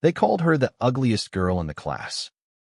They called her the ugliest girl in the class.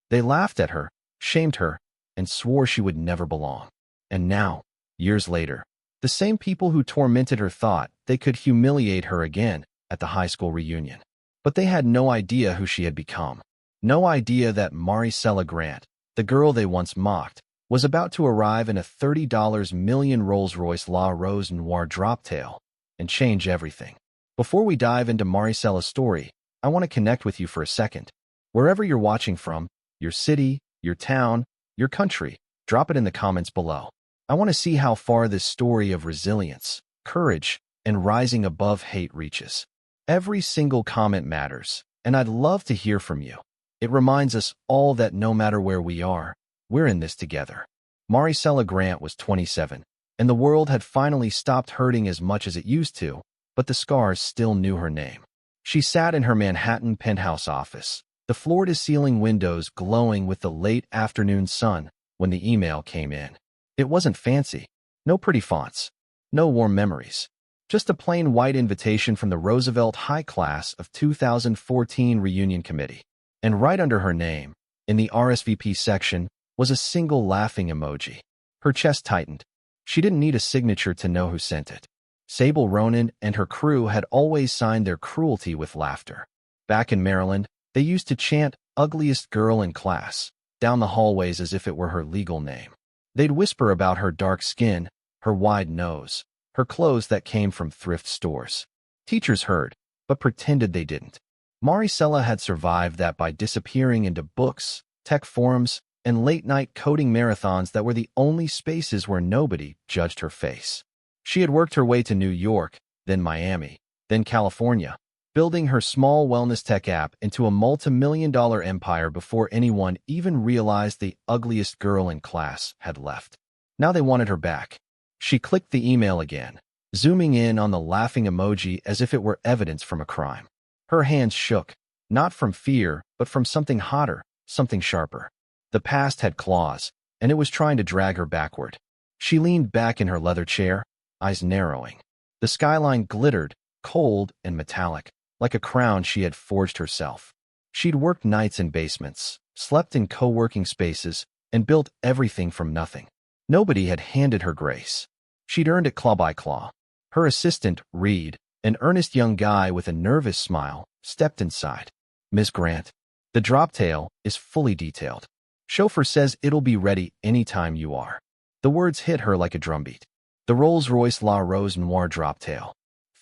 They laughed at her, shamed her, and swore she would never belong. And now, years later, the same people who tormented her thought they could humiliate her again at the high school reunion. But they had no idea who she had become. No idea that Maricela Grant, the girl they once mocked, was about to arrive in a $30 million Rolls-Royce La Rose Noire Droptail and change everything. Before we dive into Maricela's story, I want to connect with you for a second. Wherever you're watching from, your city, your town, your country, drop it in the comments below. I want to see how far this story of resilience, courage, and rising above hate reaches. Every single comment matters, and I'd love to hear from you. It reminds us all that no matter where we are, we're in this together. Maricela Grant was 27, and the world had finally stopped hurting as much as it used to, but the scars still knew her name. She sat in her Manhattan penthouse office, the floor-to-ceiling windows glowing with the late afternoon sun when the email came in. It wasn't fancy. No pretty fonts. No warm memories. Just a plain white invitation from the Roosevelt High Class of 2014 Reunion Committee. And right under her name, in the RSVP section, was a single laughing emoji. Her chest tightened. She didn't need a signature to know who sent it. Sable Ronan and her crew had always signed their cruelty with laughter. Back in Maryland, they used to chant "Ugliest girl in class" down the hallways as if it were her legal name. They'd whisper about her dark skin, her wide nose, her clothes that came from thrift stores. Teachers heard, but pretended they didn't. Maricela had survived that by disappearing into books, tech forums, and late-night coding marathons that were the only spaces where nobody judged her face. She had worked her way to New York, then Miami, then California, building her small wellness tech app into a multi-million-dollar empire before anyone even realized the ugliest girl in class had left. Now they wanted her back. She clicked the email again, zooming in on the laughing emoji as if it were evidence from a crime. Her hands shook, not from fear, but from something hotter, something sharper. The past had claws, and it was trying to drag her backward. She leaned back in her leather chair, eyes narrowing. The skyline glittered, cold and metallic, like a crown she had forged herself. She'd worked nights in basements, slept in co-working spaces, and built everything from nothing. Nobody had handed her grace. She'd earned it claw by claw. Her assistant, Reed, an earnest young guy with a nervous smile, stepped inside. "Miss Grant, the Droptail is fully detailed. Chauffeur says it'll be ready anytime you are." The words hit her like a drumbeat. The Rolls-Royce La Rose Noire Droptail.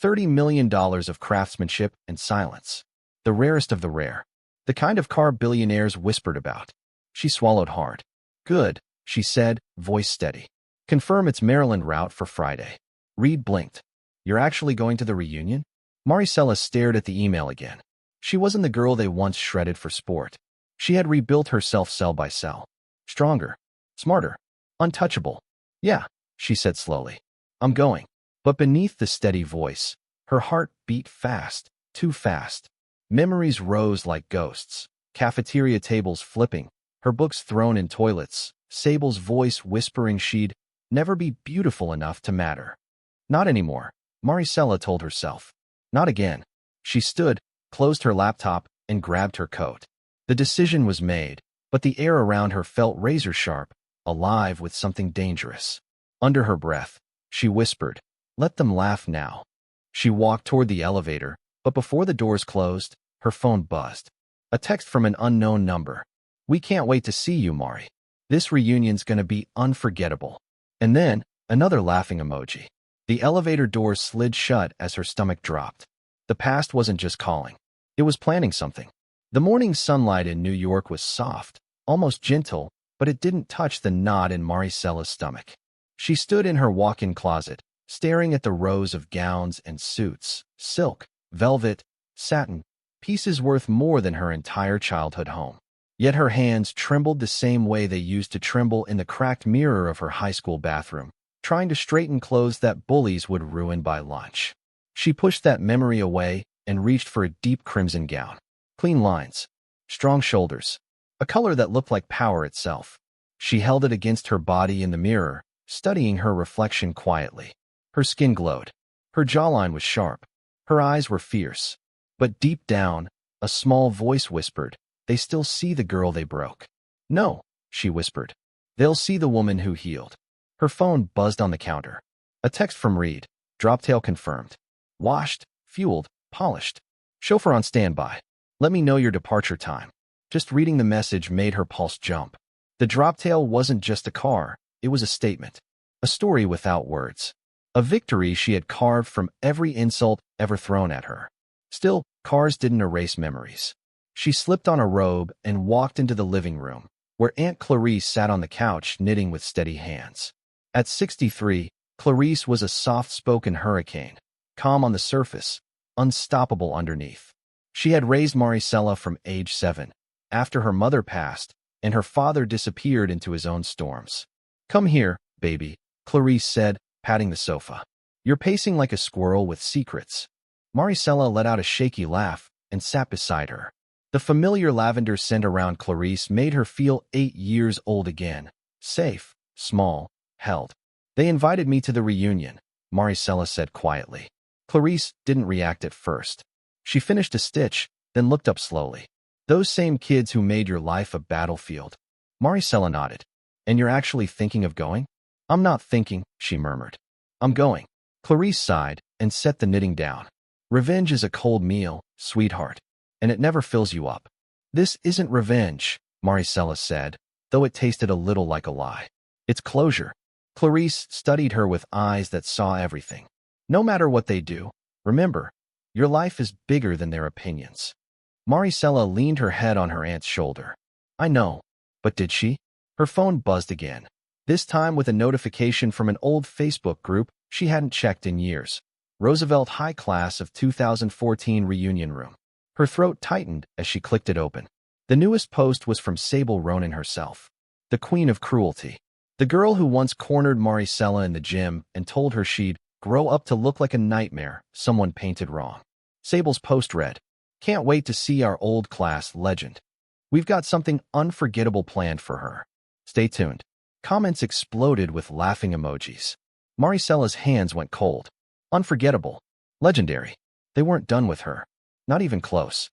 $30 million of craftsmanship and silence. The rarest of the rare. The kind of car billionaires whispered about. She swallowed hard. "Good," she said, voice steady. "Confirm it's Maryland route for Friday." Reed blinked. "You're actually going to the reunion?" Maricela stared at the email again. She wasn't the girl they once shredded for sport. She had rebuilt herself cell by cell. Stronger. Smarter. Untouchable. "Yeah," she said slowly. "I'm going." But beneath the steady voice, her heart beat fast, too fast. Memories rose like ghosts. Cafeteria tables flipping, her books thrown in toilets, Sable's voice whispering she'd never be beautiful enough to matter. Not anymore, Maricela told herself. Not again. She stood, closed her laptop, and grabbed her coat. The decision was made, but the air around her felt razor-sharp, alive with something dangerous. Under her breath, she whispered, "Let them laugh now." She walked toward the elevator, but before the doors closed, her phone buzzed. A text from an unknown number. "We can't wait to see you, Mari. This reunion's gonna be unforgettable." And then, another laughing emoji. The elevator doors slid shut as her stomach dropped. The past wasn't just calling. It was planning something. The morning sunlight in New York was soft, almost gentle, but it didn't touch the knot in Maricela's stomach. She stood in her walk-in closet, staring at the rows of gowns and suits, silk, velvet, satin, pieces worth more than her entire childhood home. Yet her hands trembled the same way they used to tremble in the cracked mirror of her high school bathroom, trying to straighten clothes that bullies would ruin by lunch. She pushed that memory away and reached for a deep crimson gown. Clean lines, strong shoulders, a color that looked like power itself. She held it against her body in the mirror, studying her reflection quietly. Her skin glowed. Her jawline was sharp. Her eyes were fierce. But deep down, A small voice whispered, "They still see the girl they broke." "No," she whispered. "They'll see the woman who healed." Her phone buzzed on the counter. A text from Reed. Droptail confirmed. "Washed, fueled, polished. Chauffeur on standby. Let me know your departure time." Just reading the message made her pulse jump. The Droptail wasn't just a car, it was a statement. A story without words. A victory she had carved from every insult ever thrown at her. Still, cars didn't erase memories. She slipped on a robe and walked into the living room, where Aunt Clarice sat on the couch knitting with steady hands. At 63, Clarice was a soft-spoken hurricane, calm on the surface, unstoppable underneath. She had raised Maricela from age 7, after her mother passed, and her father disappeared into his own storms. "Come here, baby," Clarice said, patting the sofa. "You're pacing like a squirrel with secrets." Maricela let out a shaky laugh and sat beside her. The familiar lavender scent around Clarice made her feel 8 years old again, safe, small, held. "They invited me to the reunion," Maricela said quietly. Clarice didn't react at first. She finished a stitch, then looked up slowly. "Those same kids who made your life a battlefield." Maricela nodded. "And you're actually thinking of going?" "I'm not thinking," she murmured. "I'm going." Clarice sighed and set the knitting down. "Revenge is a cold meal, sweetheart, and it never fills you up." "This isn't revenge," Maricela said, though it tasted a little like a lie. "It's closure." Clarice studied her with eyes that saw everything. "No matter what they do, remember, your life is bigger than their opinions." Maricela leaned her head on her aunt's shoulder. "I know, but did she?" Her phone buzzed again, this time with a notification from an old Facebook group she hadn't checked in years. Roosevelt High Class of 2014 Reunion Room. Her throat tightened as she clicked it open. The newest post was from Sable Ronan herself, the queen of cruelty. The girl who once cornered Maricela in the gym and told her she'd grow up to look like a nightmare someone painted wrong. Sable's post read, "Can't wait to see our old class legend. We've got something unforgettable planned for her. Stay tuned." Comments exploded with laughing emojis. Maricela's hands went cold. Unforgettable. Legendary. They weren't done with her. Not even close.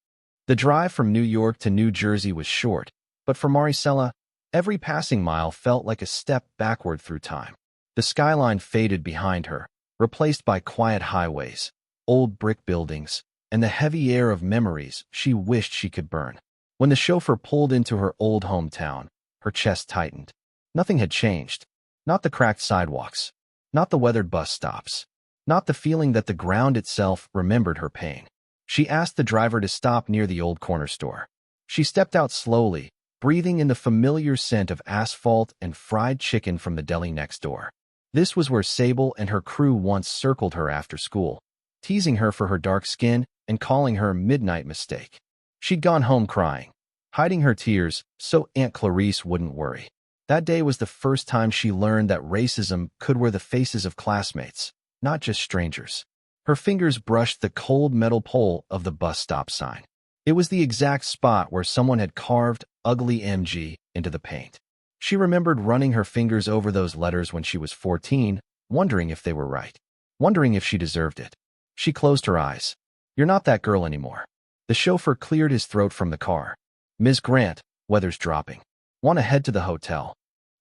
The drive from New York to New Jersey was short, but for Maricela, every passing mile felt like a step backward through time. The skyline faded behind her, replaced by quiet highways, old brick buildings, and the heavy air of memories she wished she could burn. When the chauffeur pulled into her old hometown, her chest tightened. Nothing had changed. Not the cracked sidewalks. Not the weathered bus stops. Not the feeling that the ground itself remembered her pain. She asked the driver to stop near the old corner store. She stepped out slowly, breathing in the familiar scent of asphalt and fried chicken from the deli next door. This was where Sable and her crew once circled her after school, teasing her for her dark skin and calling her Midnight Mistake. She'd gone home crying, hiding her tears so Aunt Clarice wouldn't worry. That day was the first time she learned that racism could wear the faces of classmates, not just strangers. Her fingers brushed the cold metal pole of the bus stop sign. It was the exact spot where someone had carved ugly MG into the paint. She remembered running her fingers over those letters when she was 14, wondering if they were right, wondering if she deserved it. She closed her eyes. "You're not that girl anymore." The chauffeur cleared his throat from the car. "Ms. Grant, weather's dropping. Want to head to the hotel?"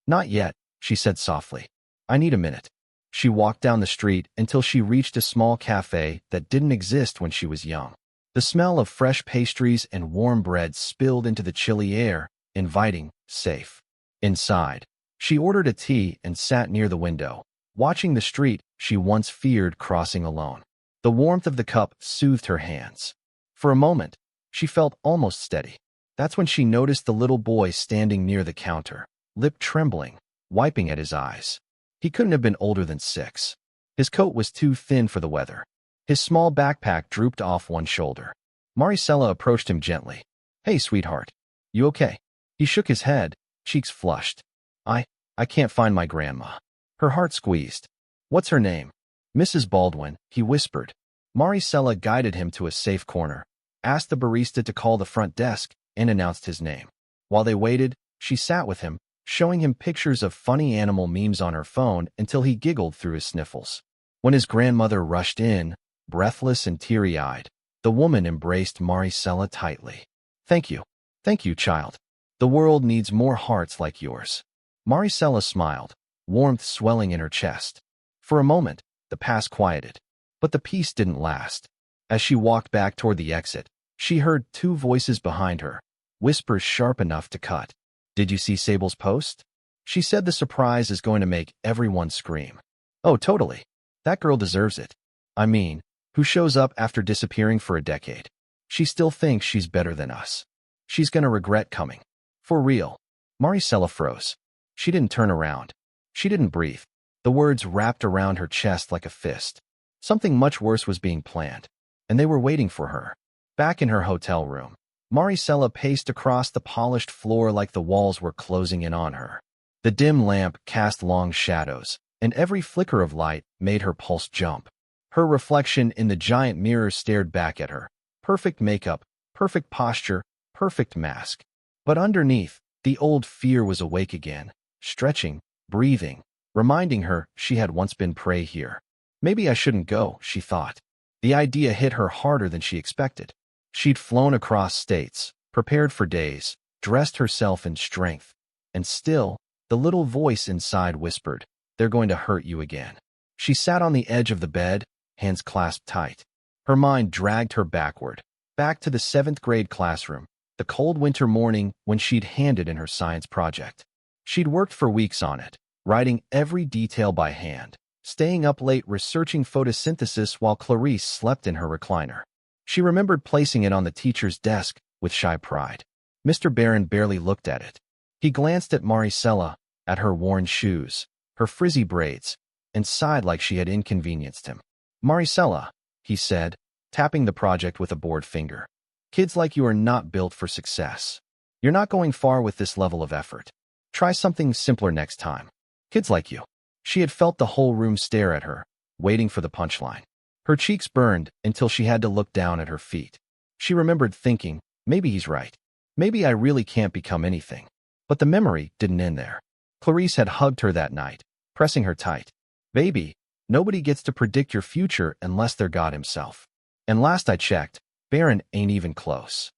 "Not yet," she said softly. "I need a minute." She walked down the street until she reached a small cafe that didn't exist when she was young. The smell of fresh pastries and warm bread spilled into the chilly air, inviting, safe. Inside, she ordered a tea and sat near the window, watching the street she once feared crossing alone. The warmth of the cup soothed her hands. For a moment, she felt almost steady. That's when she noticed the little boy standing near the counter, lip trembling, wiping at his eyes. He couldn't have been older than 6. His coat was too thin for the weather. His small backpack drooped off one shoulder. Maricela approached him gently. "Hey, sweetheart. You okay?" He shook his head, cheeks flushed. I can't find my grandma." Her heart squeezed. "What's her name?" "Mrs. Baldwin," he whispered. Maricela guided him to a safe corner, asked the barista to call the front desk, and announced his name. While they waited, she sat with him, showing him pictures of funny animal memes on her phone until he giggled through his sniffles. When his grandmother rushed in, breathless and teary-eyed, The woman embraced Maricela tightly. Thank you. Thank you, child. The world needs more hearts like yours. Maricela smiled, warmth swelling in her chest. For a moment, the past quieted. But the peace didn't last. As she walked back toward the exit, she heard two voices behind her, whispers sharp enough to cut. Did you see Sable's post? She said the surprise is going to make everyone scream. Oh, totally. That girl deserves it. I mean, who shows up after disappearing for a decade? She still thinks she's better than us. She's gonna regret coming. For real. Maricela froze. She didn't turn around. She didn't breathe. The words wrapped around her chest like a fist. Something much worse was being planned, and they were waiting for her. Back in her hotel room, Maricela paced across the polished floor like the walls were closing in on her. The dim lamp cast long shadows, and every flicker of light made her pulse jump. Her reflection in the giant mirror stared back at her. Perfect makeup, perfect posture, perfect mask. But underneath, the old fear was awake again, stretching, breathing, reminding her she had once been prey here. Maybe I shouldn't go, she thought. The idea hit her harder than she expected. She'd flown across states, prepared for days, dressed herself in strength. And still, the little voice inside whispered, they're going to hurt you again. She sat on the edge of the bed, hands clasped tight. Her mind dragged her backward, back to the 7th grade classroom, the cold winter morning when she'd handed in her science project. She'd worked for weeks on it, writing every detail by hand, staying up late researching photosynthesis while Clarice slept in her recliner. She remembered placing it on the teacher's desk with shy pride. Mr. Barron barely looked at it. He glanced at Maricela, at her worn shoes, her frizzy braids, and sighed like she had inconvenienced him. Maricela, he said, tapping the project with a bored finger. Kids like you are not built for success. You're not going far with this level of effort. Try something simpler next time. Kids like you. She had felt the whole room stare at her, waiting for the punchline. Her cheeks burned until she had to look down at her feet. She remembered thinking, maybe he's right. Maybe I really can't become anything. But the memory didn't end there. Clarice had hugged her that night, pressing her tight. Baby, nobody gets to predict your future unless they're God himself. And last I checked, Barron ain't even close.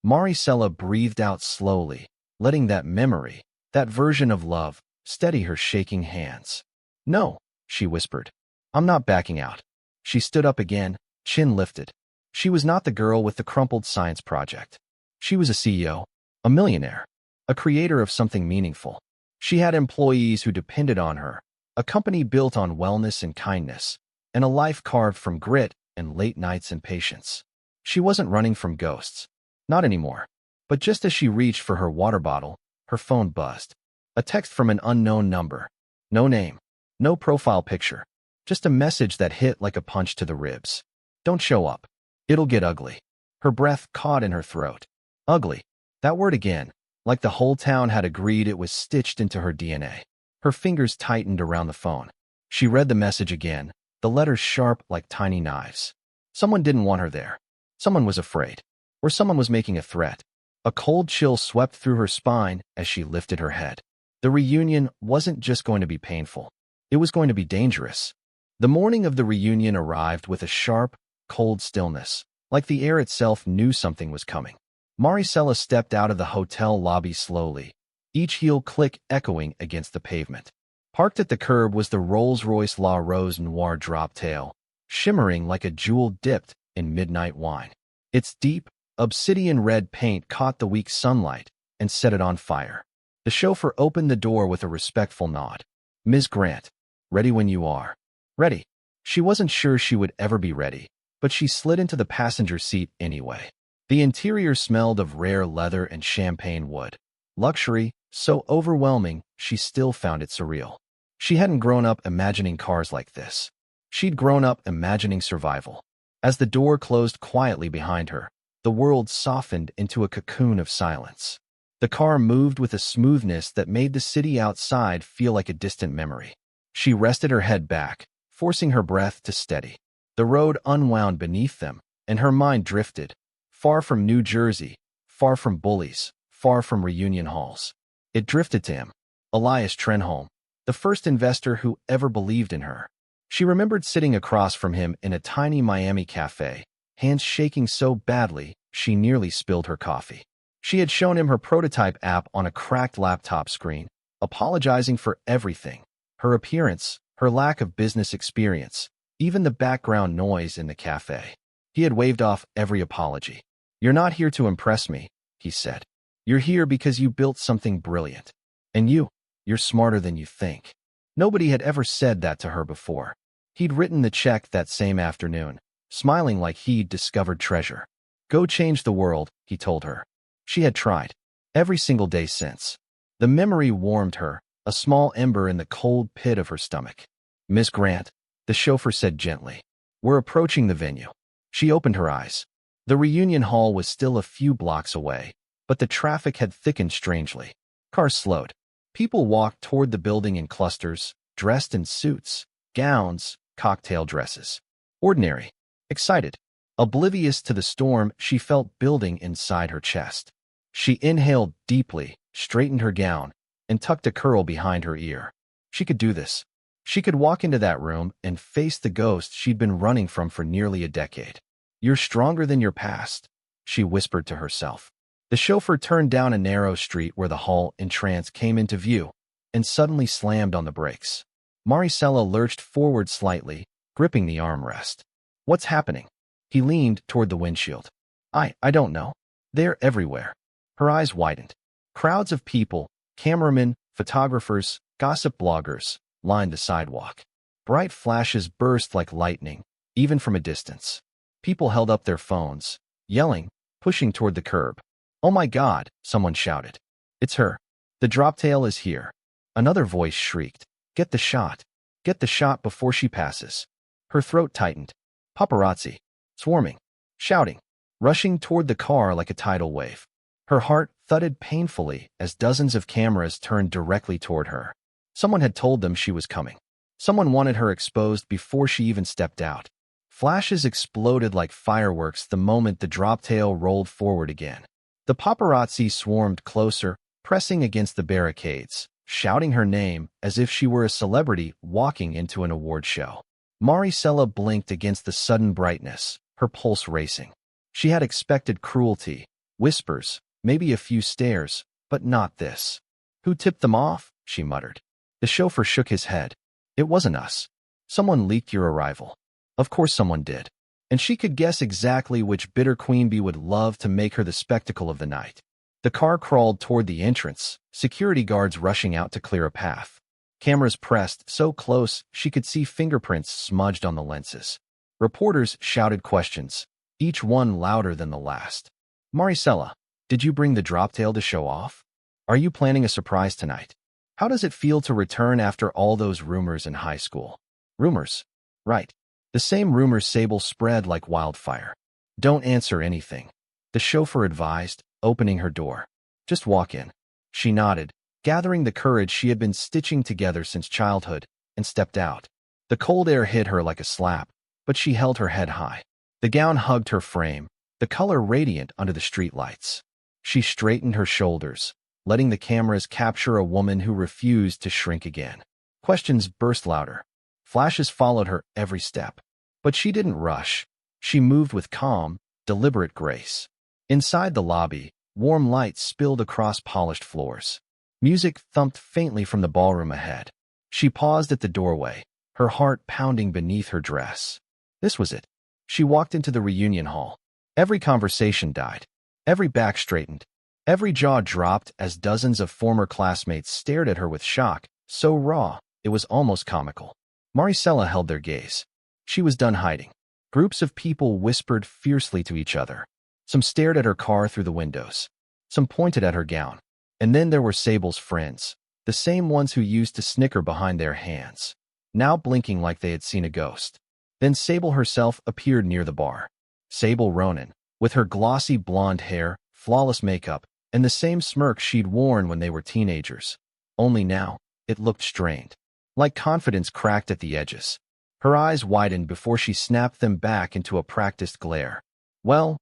Maricela breathed out slowly, letting that memory, that version of love, steady her shaking hands. No, she whispered. I'm not backing out. She stood up again, chin lifted. She was not the girl with the crumpled science project. She was a CEO, a millionaire, a creator of something meaningful. She had employees who depended on her, a company built on wellness and kindness, and a life carved from grit and late nights and patience. She wasn't running from ghosts. Not anymore. But just as she reached for her water bottle, her phone buzzed. A text from an unknown number. No name. No profile picture. Just a message that hit like a punch to the ribs. Don't show up. It'll get ugly. Her breath caught in her throat. Ugly. That word again, like the whole town had agreed it was stitched into her DNA. Her fingers tightened around the phone. She read the message again, the letters sharp like tiny knives. Someone didn't want her there. Someone was afraid. Or someone was making a threat. A cold chill swept through her spine as she lifted her head. The reunion wasn't just going to be painful. It was going to be dangerous. The morning of the reunion arrived with a sharp, cold stillness, like the air itself knew something was coming. Maricela stepped out of the hotel lobby slowly, each heel click echoing against the pavement. Parked at the curb was the Rolls-Royce Noire Droptail, shimmering like a jewel dipped in midnight wine. Its deep, obsidian red paint caught the weak sunlight and set it on fire. The chauffeur opened the door with a respectful nod. Ms. Grant, ready when you are. Ready. She wasn't sure she would ever be ready, but she slid into the passenger seat anyway. The interior smelled of rare leather and champagne wood. Luxury, so overwhelming, she still found it surreal. She hadn't grown up imagining cars like this. She'd grown up imagining survival. As the door closed quietly behind her, the world softened into a cocoon of silence. The car moved with a smoothness that made the city outside feel like a distant memory. She rested her head back, forcing her breath to steady. The road unwound beneath them, and her mind drifted, far from New Jersey, far from Bullies, far from reunion halls. It drifted to him, Elias Trenholm, the first investor who ever believed in her. She remembered sitting across from him in a tiny Miami cafe, hands shaking so badly she nearly spilled her coffee. She had shown him her prototype app on a cracked laptop screen, apologizing for everything: her appearance, her lack of business experience, even the background noise in the cafe. He had waved off every apology. "You're not here to impress me," he said. "You're here because you built something brilliant. And you're smarter than you think." Nobody had ever said that to her before. He'd written the check that same afternoon, smiling like he'd discovered treasure. "Go change the world," he told her. She had tried. Every single day since. The memory warmed her, a small ember in the cold pit of her stomach. "Miss Grant," the chauffeur said gently. "We're approaching the venue." She opened her eyes. The reunion hall was still a few blocks away, but the traffic had thickened strangely. Cars slowed. People walked toward the building in clusters, dressed in suits, gowns, cocktail dresses. Ordinary. Excited. Oblivious to the storm she felt building inside her chest. She inhaled deeply, straightened her gown, and tucked a curl behind her ear. She could do this. She could walk into that room and face the ghost she'd been running from for nearly a decade. "You're stronger than your past," she whispered to herself. The chauffeur turned down a narrow street where the hall entrance came into view and suddenly slammed on the brakes. Maricela lurched forward slightly, gripping the armrest. "What's happening?" He leaned toward the windshield. I don't know. They're everywhere." Her eyes widened. Crowds of people, cameramen, photographers, gossip bloggers, lined the sidewalk. Bright flashes burst like lightning, even from a distance. People held up their phones, yelling, pushing toward the curb. "Oh my God," someone shouted. "It's her. The Droptail is here." Another voice shrieked, "Get the shot. Get the shot before she passes." Her throat tightened. Paparazzi. Swarming. Shouting. Rushing toward the car like a tidal wave. Her heart thudded painfully as dozens of cameras turned directly toward her. Someone had told them she was coming. Someone wanted her exposed before she even stepped out. Flashes exploded like fireworks the moment the Droptail rolled forward again. The paparazzi swarmed closer, pressing against the barricades, shouting her name as if she were a celebrity walking into an award show. Maricela blinked against the sudden brightness, her pulse racing. She had expected cruelty, whispers, maybe a few stares, but not this. "Who tipped them off?" she muttered. The chauffeur shook his head. "It wasn't us. Someone leaked your arrival." Of course someone did. And she could guess exactly which bitter queen bee would love to make her the spectacle of the night. The car crawled toward the entrance, security guards rushing out to clear a path. Cameras pressed so close she could see fingerprints smudged on the lenses. Reporters shouted questions, each one louder than the last. "Maricela, did you bring the Droptail to show off? Are you planning a surprise tonight? How does it feel to return after all those rumors in high school?" Rumors. Right. The same rumors Sable spread like wildfire. "Don't answer anything," the chauffeur advised, opening her door. "Just walk in." She nodded, gathering the courage she had been stitching together since childhood, and stepped out. The cold air hit her like a slap, but she held her head high. The gown hugged her frame, the color radiant under the streetlights. She straightened her shoulders, letting the cameras capture a woman who refused to shrink again. Questions burst louder. Flashes followed her every step. But she didn't rush. She moved with calm, deliberate grace. Inside the lobby, warm light spilled across polished floors. Music thumped faintly from the ballroom ahead. She paused at the doorway, her heart pounding beneath her dress. This was it. She walked into the reunion hall. Every conversation died. Every back straightened. Every jaw dropped as dozens of former classmates stared at her with shock, so raw, it was almost comical. Maricela held their gaze. She was done hiding. Groups of people whispered fiercely to each other. Some stared at her car through the windows. Some pointed at her gown. And then there were Sable's friends, the same ones who used to snicker behind their hands, now blinking like they had seen a ghost. Then Sable herself appeared near the bar. Sable Ronan, with her glossy blonde hair, flawless makeup, and the same smirk she'd worn when they were teenagers. Only now, it looked strained. Like confidence cracked at the edges. Her eyes widened before she snapped them back into a practiced glare. Well,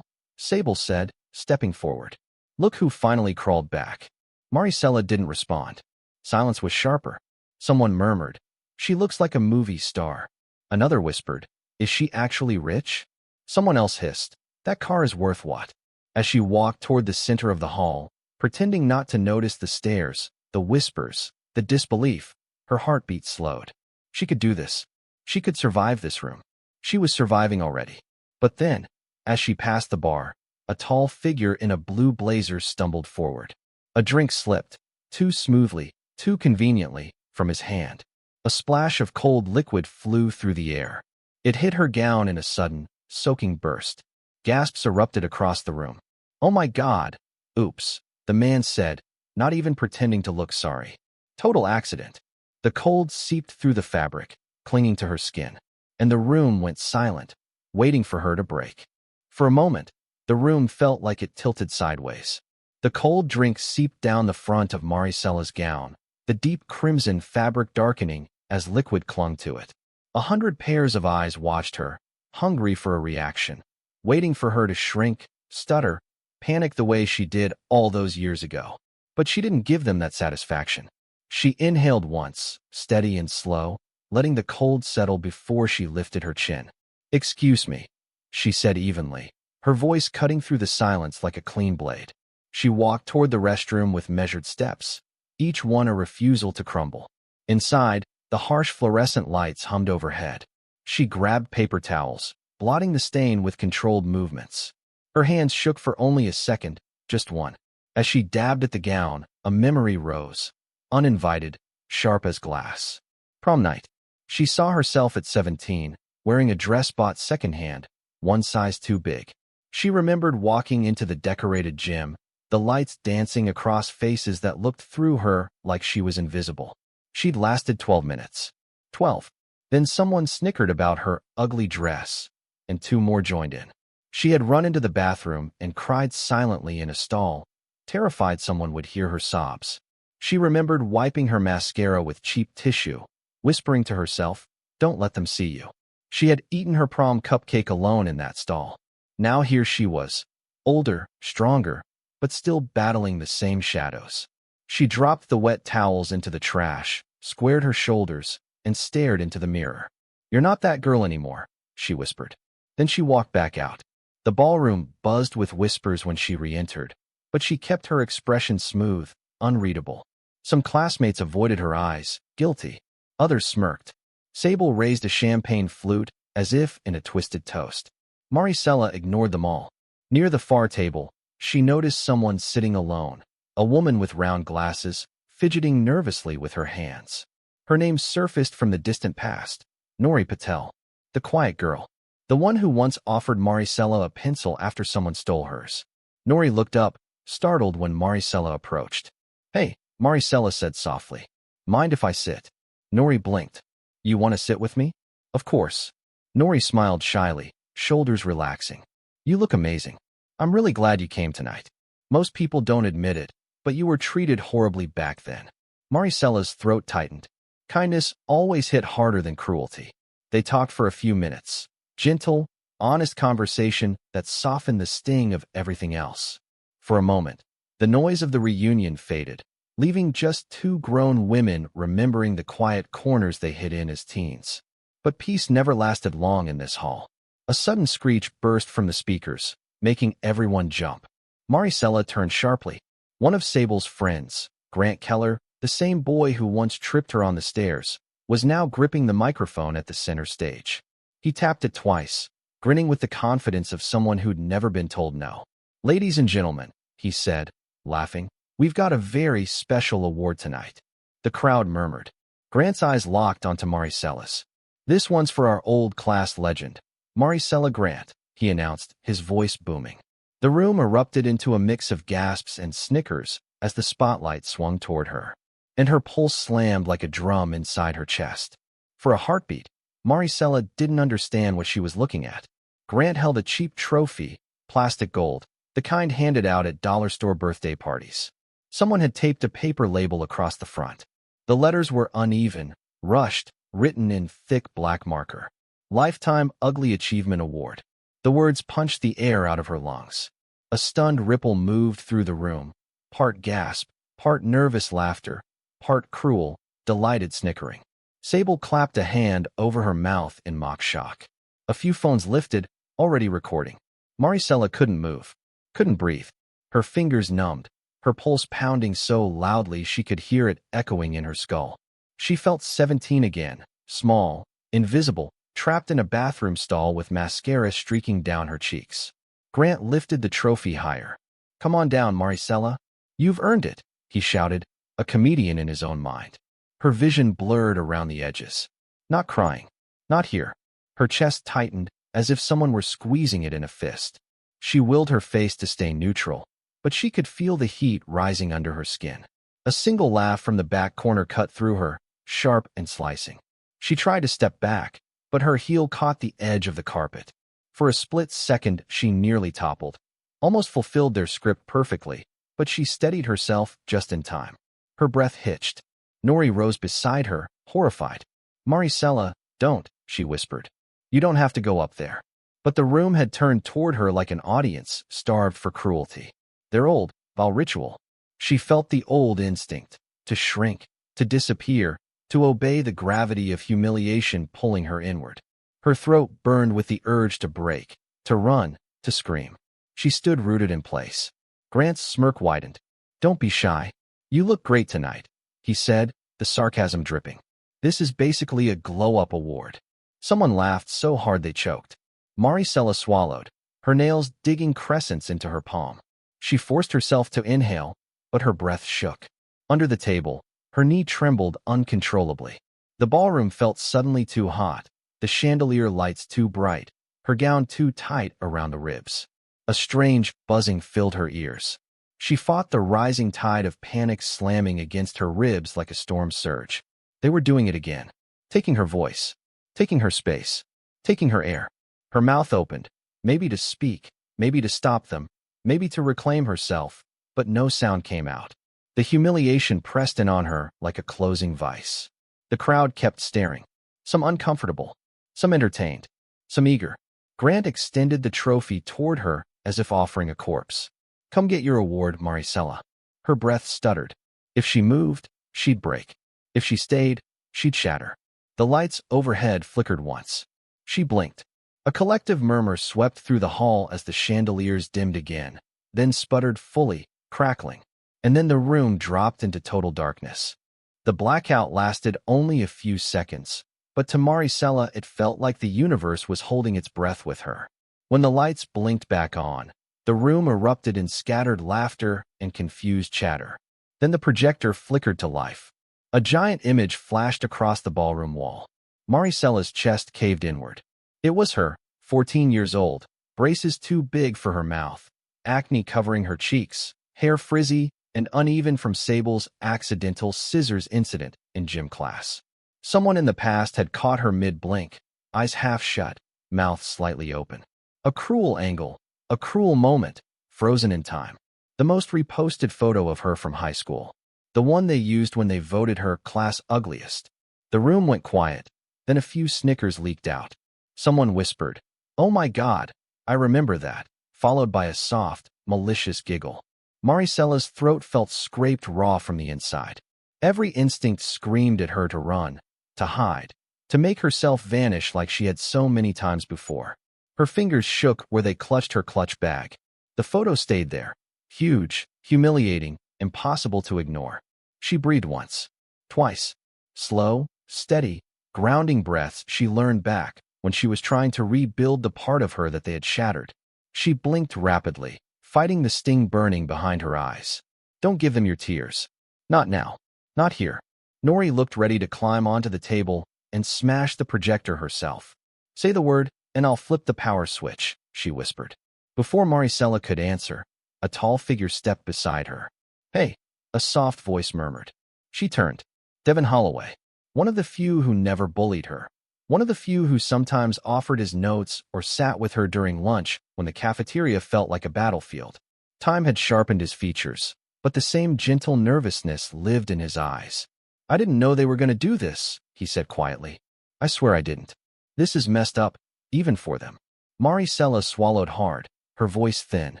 Sable said, stepping forward. "Look who finally crawled back." Maricela didn't respond. Silence was sharper. Someone murmured, "She looks like a movie star." Another whispered, "Is she actually rich?" Someone else hissed, "That car is worth what?" As she walked toward the center of the hall, pretending not to notice the stares, the whispers, the disbelief, her heartbeat slowed. She could do this. She could survive this room. She was surviving already. But then, as she passed the bar, a tall figure in a blue blazer stumbled forward. A drink slipped, too smoothly, too conveniently, from his hand. A splash of cold liquid flew through the air. It hit her gown in a sudden, soaking burst. Gasps erupted across the room. "Oh my God!" "Oops," the man said, not even pretending to look sorry. "Total accident." The cold seeped through the fabric, clinging to her skin, and the room went silent, waiting for her to break. For a moment, the room felt like it tilted sideways. The cold drink seeped down the front of Maricella's gown, the deep crimson fabric darkening as liquid clung to it. 100 pairs of eyes watched her, hungry for a reaction, waiting for her to shrink, stutter, panic the way she did all those years ago. But she didn't give them that satisfaction. She inhaled once, steady and slow, letting the cold settle before she lifted her chin. "Excuse me," she said evenly, her voice cutting through the silence like a clean blade. She walked toward the restroom with measured steps, each one a refusal to crumble. Inside, the harsh fluorescent lights hummed overhead. She grabbed paper towels, blotting the stain with controlled movements. Her hands shook for only a second, just one. As she dabbed at the gown, a memory rose, uninvited, sharp as glass. Prom night. She saw herself at 17, wearing a dress bought secondhand, one size too big. She remembered walking into the decorated gym, the lights dancing across faces that looked through her like she was invisible. She'd lasted 12 minutes. 12. Then someone snickered about her ugly dress, and 2 more joined in. She had run into the bathroom and cried silently in a stall, terrified someone would hear her sobs. She remembered wiping her mascara with cheap tissue, whispering to herself, "Don't let them see you." She had eaten her prom cupcake alone in that stall. Now here she was, older, stronger, but still battling the same shadows. She dropped the wet towels into the trash, squared her shoulders, and stared into the mirror. "You're not that girl anymore," she whispered. Then she walked back out. The ballroom buzzed with whispers when she re-entered, but she kept her expression smooth, unreadable. Some classmates avoided her eyes, guilty. Others smirked. Sable raised a champagne flute, as if in a twisted toast. Maricela ignored them all. Near the far table, she noticed someone sitting alone, a woman with round glasses, fidgeting nervously with her hands. Her name surfaced from the distant past, Noire Patel, the quiet girl, the one who once offered Maricela a pencil after someone stole hers. Noire looked up, startled when Maricela approached. "Hey," Maricela said softly. "Mind if I sit?" Noire blinked. "You want to sit with me?" "Of course." Noire smiled shyly, shoulders relaxing. "You look amazing. I'm really glad you came tonight. Most people don't admit it, but you were treated horribly back then." Maricela's throat tightened. Kindness always hit harder than cruelty. They talked for a few minutes. Gentle, honest conversation that softened the sting of everything else. For a moment, the noise of the reunion faded, leaving just 2 grown women remembering the quiet corners they hid in as teens. But peace never lasted long in this hall. A sudden screech burst from the speakers, making everyone jump. Maricela turned sharply. One of Sable's friends, Grant Keller, the same boy who once tripped her on the stairs, was now gripping the microphone at the center stage. He tapped it twice, grinning with the confidence of someone who'd never been told no. "Ladies and gentlemen," he said, laughing, "we've got a very special award tonight." The crowd murmured. Grant's eyes locked onto Maricela's. "This one's for our old class legend, Maricela Grant," he announced, his voice booming. The room erupted into a mix of gasps and snickers as the spotlight swung toward her, and her pulse slammed like a drum inside her chest. For a heartbeat, Maricela didn't understand what she was looking at. Grant held a cheap trophy, plastic gold, the kind handed out at dollar store birthday parties. Someone had taped a paper label across the front. The letters were uneven, rushed, written in thick black marker. "Lifetime Ugly Achievement Award." The words punched the air out of her lungs. A stunned ripple moved through the room, part gasp, part nervous laughter, part cruel, delighted snickering. Sable clapped a hand over her mouth in mock shock. A few phones lifted, Already recording. Maricela couldn't move, couldn't breathe. Her fingers numbed, her pulse pounding so loudly she could hear it echoing in her skull. She felt 17 again, small, invisible, trapped in a bathroom stall with mascara streaking down her cheeks. Grant lifted the trophy higher. "Come on down, Maricela. You've earned it," he shouted, a comedian in his own mind. Her vision blurred around the edges. Not crying. Not here. Her chest tightened, as if someone were squeezing it in a fist. She willed her face to stay neutral, but she could feel the heat rising under her skin. A single laugh from the back corner cut through her, sharp and slicing. She tried to step back, but her heel caught the edge of the carpet. For a split second, she nearly toppled. Almost fulfilled their script perfectly, but she steadied herself just in time. Her breath hitched. Noire rose beside her, horrified. "Maricela, don't," she whispered. "You don't have to go up there." But the room had turned toward her like an audience, starved for cruelty. Their old, vile ritual. She felt the old instinct, to shrink, to disappear, to obey the gravity of humiliation pulling her inward. Her throat burned with the urge to break, to run, to scream. She stood rooted in place. Grant's smirk widened. "Don't be shy. You look great tonight," he said, the sarcasm dripping. "This is basically a glow-up award." Someone laughed so hard they choked. Maricela swallowed, her nails digging crescents into her palm. She forced herself to inhale, but her breath shook. Under the table, her knee trembled uncontrollably. The ballroom felt suddenly too hot, the chandelier lights too bright, her gown too tight around the ribs. A strange buzzing filled her ears. She fought the rising tide of panic slamming against her ribs like a storm surge. They were doing it again, taking her voice, taking her space, taking her air. Her mouth opened, maybe to speak, maybe to stop them, maybe to reclaim herself, but no sound came out. The humiliation pressed in on her like a closing vice. The crowd kept staring, some uncomfortable, some entertained, some eager. Grant extended the trophy toward her as if offering a corpse. "Come get your award, Maricela." Her breath stuttered. If she moved, she'd break. If she stayed, she'd shatter. The lights overhead flickered once. She blinked. A collective murmur swept through the hall as the chandeliers dimmed again, then sputtered fully, crackling. And then the room dropped into total darkness. The blackout lasted only a few seconds, but to Maricela it felt like the universe was holding its breath with her. When the lights blinked back on, the room erupted in scattered laughter and confused chatter. Then the projector flickered to life. A giant image flashed across the ballroom wall. Maricela's chest caved inward. It was her, 14 years old, braces too big for her mouth, acne covering her cheeks, hair frizzy and uneven from Sable's accidental scissors incident in gym class. Someone in the past had caught her mid-blink, eyes half shut, mouth slightly open. A cruel angle, a cruel moment, frozen in time. The most reposted photo of her from high school. The one they used when they voted her class ugliest. The room went quiet, then a few snickers leaked out. Someone whispered, "Oh my God, I remember that," followed by a soft, malicious giggle. Maricela's throat felt scraped raw from the inside. Every instinct screamed at her to run, to hide, to make herself vanish like she had so many times before. Her fingers shook where they clutched her clutch bag. The photo stayed there, huge, humiliating, impossible to ignore. She breathed once, twice. Slow, steady, grounding breaths she learned back when she was trying to rebuild the part of her that they had shattered. She blinked rapidly, fighting the sting burning behind her eyes. "Don't give them your tears. Not now. Not here." Noire looked ready to climb onto the table and smash the projector herself. "Say the word, and I'll flip the power switch," she whispered. Before Maricela could answer, a tall figure stepped beside her. "Hey," a soft voice murmured. She turned. Devin Holloway, one of the few who never bullied her. One of the few who sometimes offered his notes or sat with her during lunch when the cafeteria felt like a battlefield. Time had sharpened his features, but the same gentle nervousness lived in his eyes. "I didn't know they were going to do this," he said quietly. "I swear I didn't. This is messed up, even for them." Maricela swallowed hard, her voice thin.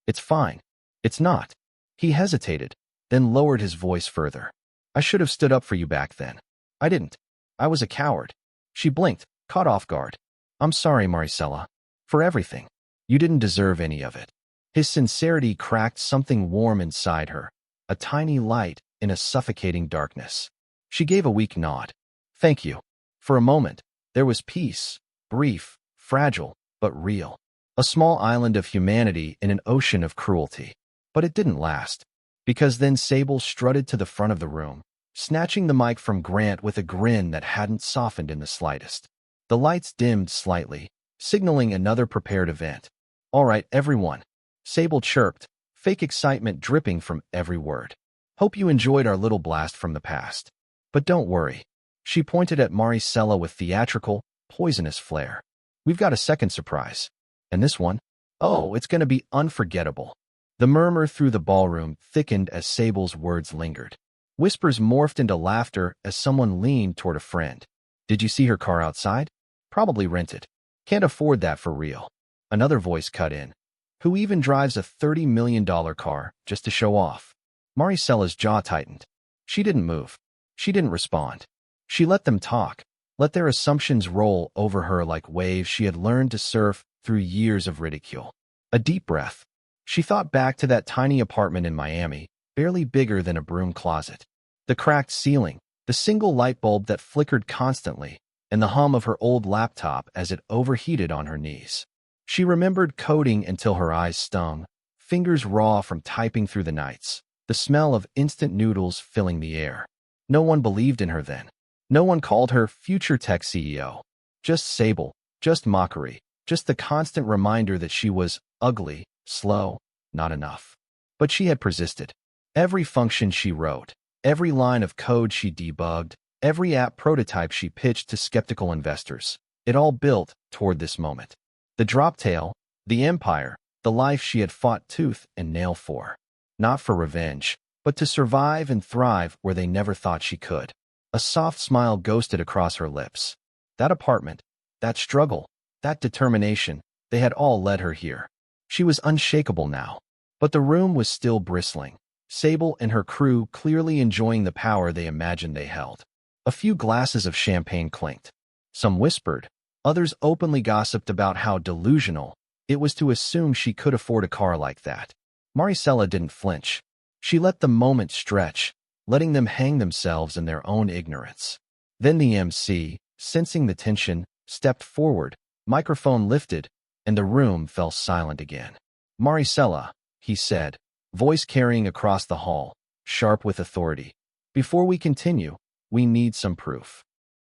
"It's fine. It's not." He hesitated, then lowered his voice further. "I should have stood up for you back then. I didn't. I was a coward." She blinked, caught off guard. "I'm sorry, Maricela. For everything. You didn't deserve any of it. His sincerity cracked something warm inside her, a tiny light in a suffocating darkness. She gave a weak nod. Thank you. For a moment, there was peace, brief, fragile, but real. A small island of humanity in an ocean of cruelty. But it didn't last. Because then Sable strutted to the front of the room, snatching the mic from Grant with a grin that hadn't softened in the slightest. The lights dimmed slightly, signaling another prepared event. All right, everyone. Sable chirped, fake excitement dripping from every word. Hope you enjoyed our little blast from the past. But don't worry. She pointed at Maricela with theatrical, poisonous flair. We've got a second surprise. And this one? Oh, it's going to be unforgettable. The murmur through the ballroom thickened as Sable's words lingered. Whispers morphed into laughter as someone leaned toward a friend. Did you see her car outside? Probably rented. Can't afford that for real. Another voice cut in. Who even drives a $30 million car just to show off? Maricela's jaw tightened. She didn't move. She didn't respond. She let them talk, let their assumptions roll over her like waves she had learned to surf through years of ridicule. A deep breath. She thought back to that tiny apartment in Miami, barely bigger than a broom closet. The cracked ceiling, the single light bulb that flickered constantly, and the hum of her old laptop as it overheated on her knees. She remembered coding until her eyes stung, fingers raw from typing through the nights, the smell of instant noodles filling the air. No one believed in her then. No one called her future tech CEO. Just Sable, just mockery, just the constant reminder that she was ugly, slow, not enough. But she had persisted. Every function she wrote, every line of code she debugged, every app prototype she pitched to skeptical investors, it all built toward this moment. The Droptail, the empire, the life she had fought tooth and nail for. Not for revenge, but to survive and thrive where they never thought she could. A soft smile ghosted across her lips. That apartment, that struggle, that determination, they had all led her here. She was unshakable now. But the room was still bristling. Sable and her crew clearly enjoying the power they imagined they held. A few glasses of champagne clinked. Some whispered. Others openly gossiped about how delusional it was to assume she could afford a car like that. Maricela didn't flinch. She let the moment stretch, letting them hang themselves in their own ignorance. Then the MC, sensing the tension, stepped forward, microphone lifted, and the room fell silent again. Maricela, he said, voice carrying across the hall, sharp with authority. Before we continue, we need some proof.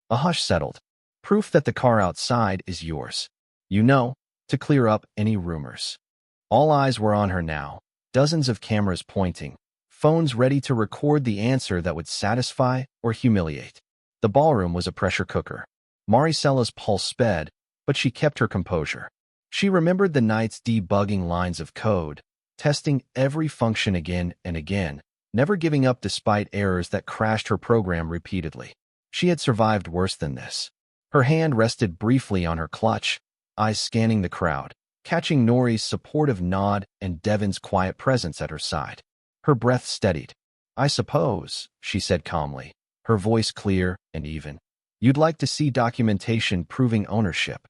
A hush settled. Proof that the car outside is yours. You know, to clear up any rumors. All eyes were on her now, dozens of cameras pointing, phones ready to record the answer that would satisfy or humiliate. The ballroom was a pressure cooker. Maricela's pulse sped, but she kept her composure. She remembered the nights debugging lines of code, testing every function again and again, never giving up despite errors that crashed her program repeatedly. She had survived worse than this. Her hand rested briefly on her clutch, eyes scanning the crowd, catching Noire's supportive nod and Devon's quiet presence at her side. Her breath steadied. I suppose, she said calmly, her voice clear and even. You'd like to see documentation proving ownership.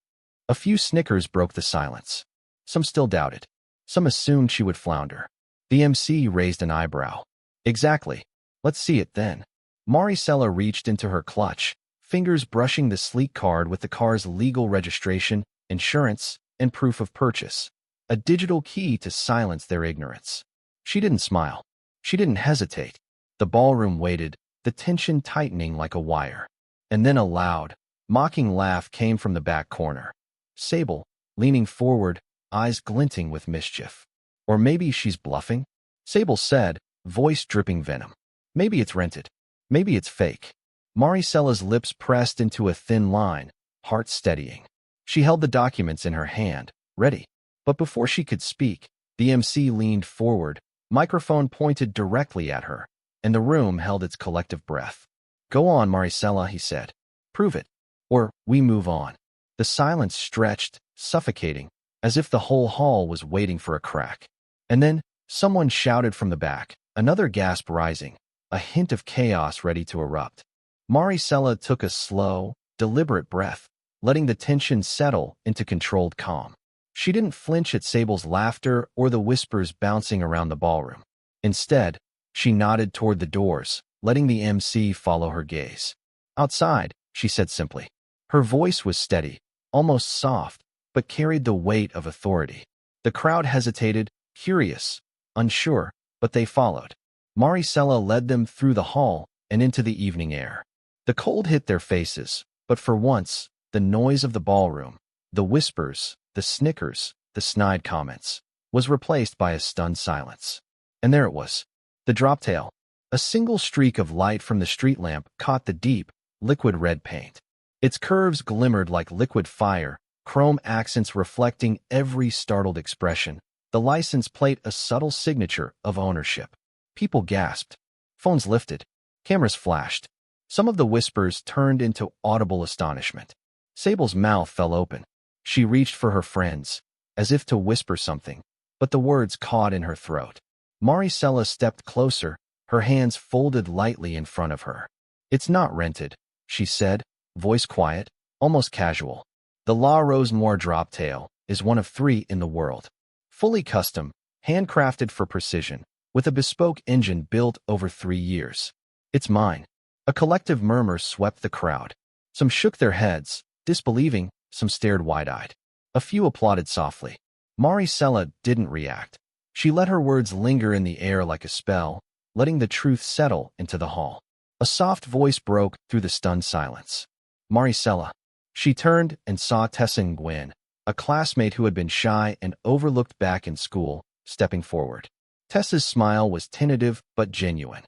A few snickers broke the silence. Some still doubted. Some assumed she would flounder. The MC raised an eyebrow. Exactly. Let's see it then. Maricela reached into her clutch, fingers brushing the sleek card with the car's legal registration, insurance, and proof of purchase. A digital key to silence their ignorance. She didn't smile. She didn't hesitate. The ballroom waited, the tension tightening like a wire. And then a loud, mocking laugh came from the back corner. Sable, leaning forward, eyes glinting with mischief. Or maybe she's bluffing? Sable said, voice dripping venom. Maybe it's rented. Maybe it's fake. Maricela's lips pressed into a thin line, heart steadying. She held the documents in her hand, ready. But before she could speak, the MC leaned forward, microphone pointed directly at her, and the room held its collective breath. Go on, Maricela, he said. Prove it. Or we move on. The silence stretched, suffocating, as if the whole hall was waiting for a crack. And then, someone shouted from the back, another gasp rising, a hint of chaos ready to erupt. Maricela took a slow, deliberate breath, letting the tension settle into controlled calm. She didn't flinch at Sable's laughter or the whispers bouncing around the ballroom. Instead, she nodded toward the doors, letting the MC follow her gaze. "Outside," she said simply. Her voice was steady, almost soft, but carried the weight of authority. The crowd hesitated, curious, unsure, but they followed. Maricela led them through the hall and into the evening air. The cold hit their faces, but for once, the noise of the ballroom, the whispers, the snickers, the snide comments, was replaced by a stunned silence. And there it was, the Droptail. A single streak of light from the street lamp caught the deep, liquid red paint. Its curves glimmered like liquid fire, chrome accents reflecting every startled expression, the license plate a subtle signature of ownership. People gasped. Phones lifted. Cameras flashed. Some of the whispers turned into audible astonishment. Sable's mouth fell open. She reached for her friends, as if to whisper something, but the words caught in her throat. Maricela stepped closer, her hands folded lightly in front of her. "It's not rented," she said, voice quiet, almost casual. "The Noire Droptail is one of 3 in the world. Fully custom, handcrafted for precision, with a bespoke engine built over 3 years. It's mine." A collective murmur swept the crowd. Some shook their heads, disbelieving, some stared wide-eyed. A few applauded softly. Maricela didn't react. She let her words linger in the air like a spell, letting the truth settle into the hall. A soft voice broke through the stunned silence. "Maricela." She turned and saw Tessa Nguyen, a classmate who had been shy and overlooked back in school, stepping forward. Tessa's smile was tentative but genuine.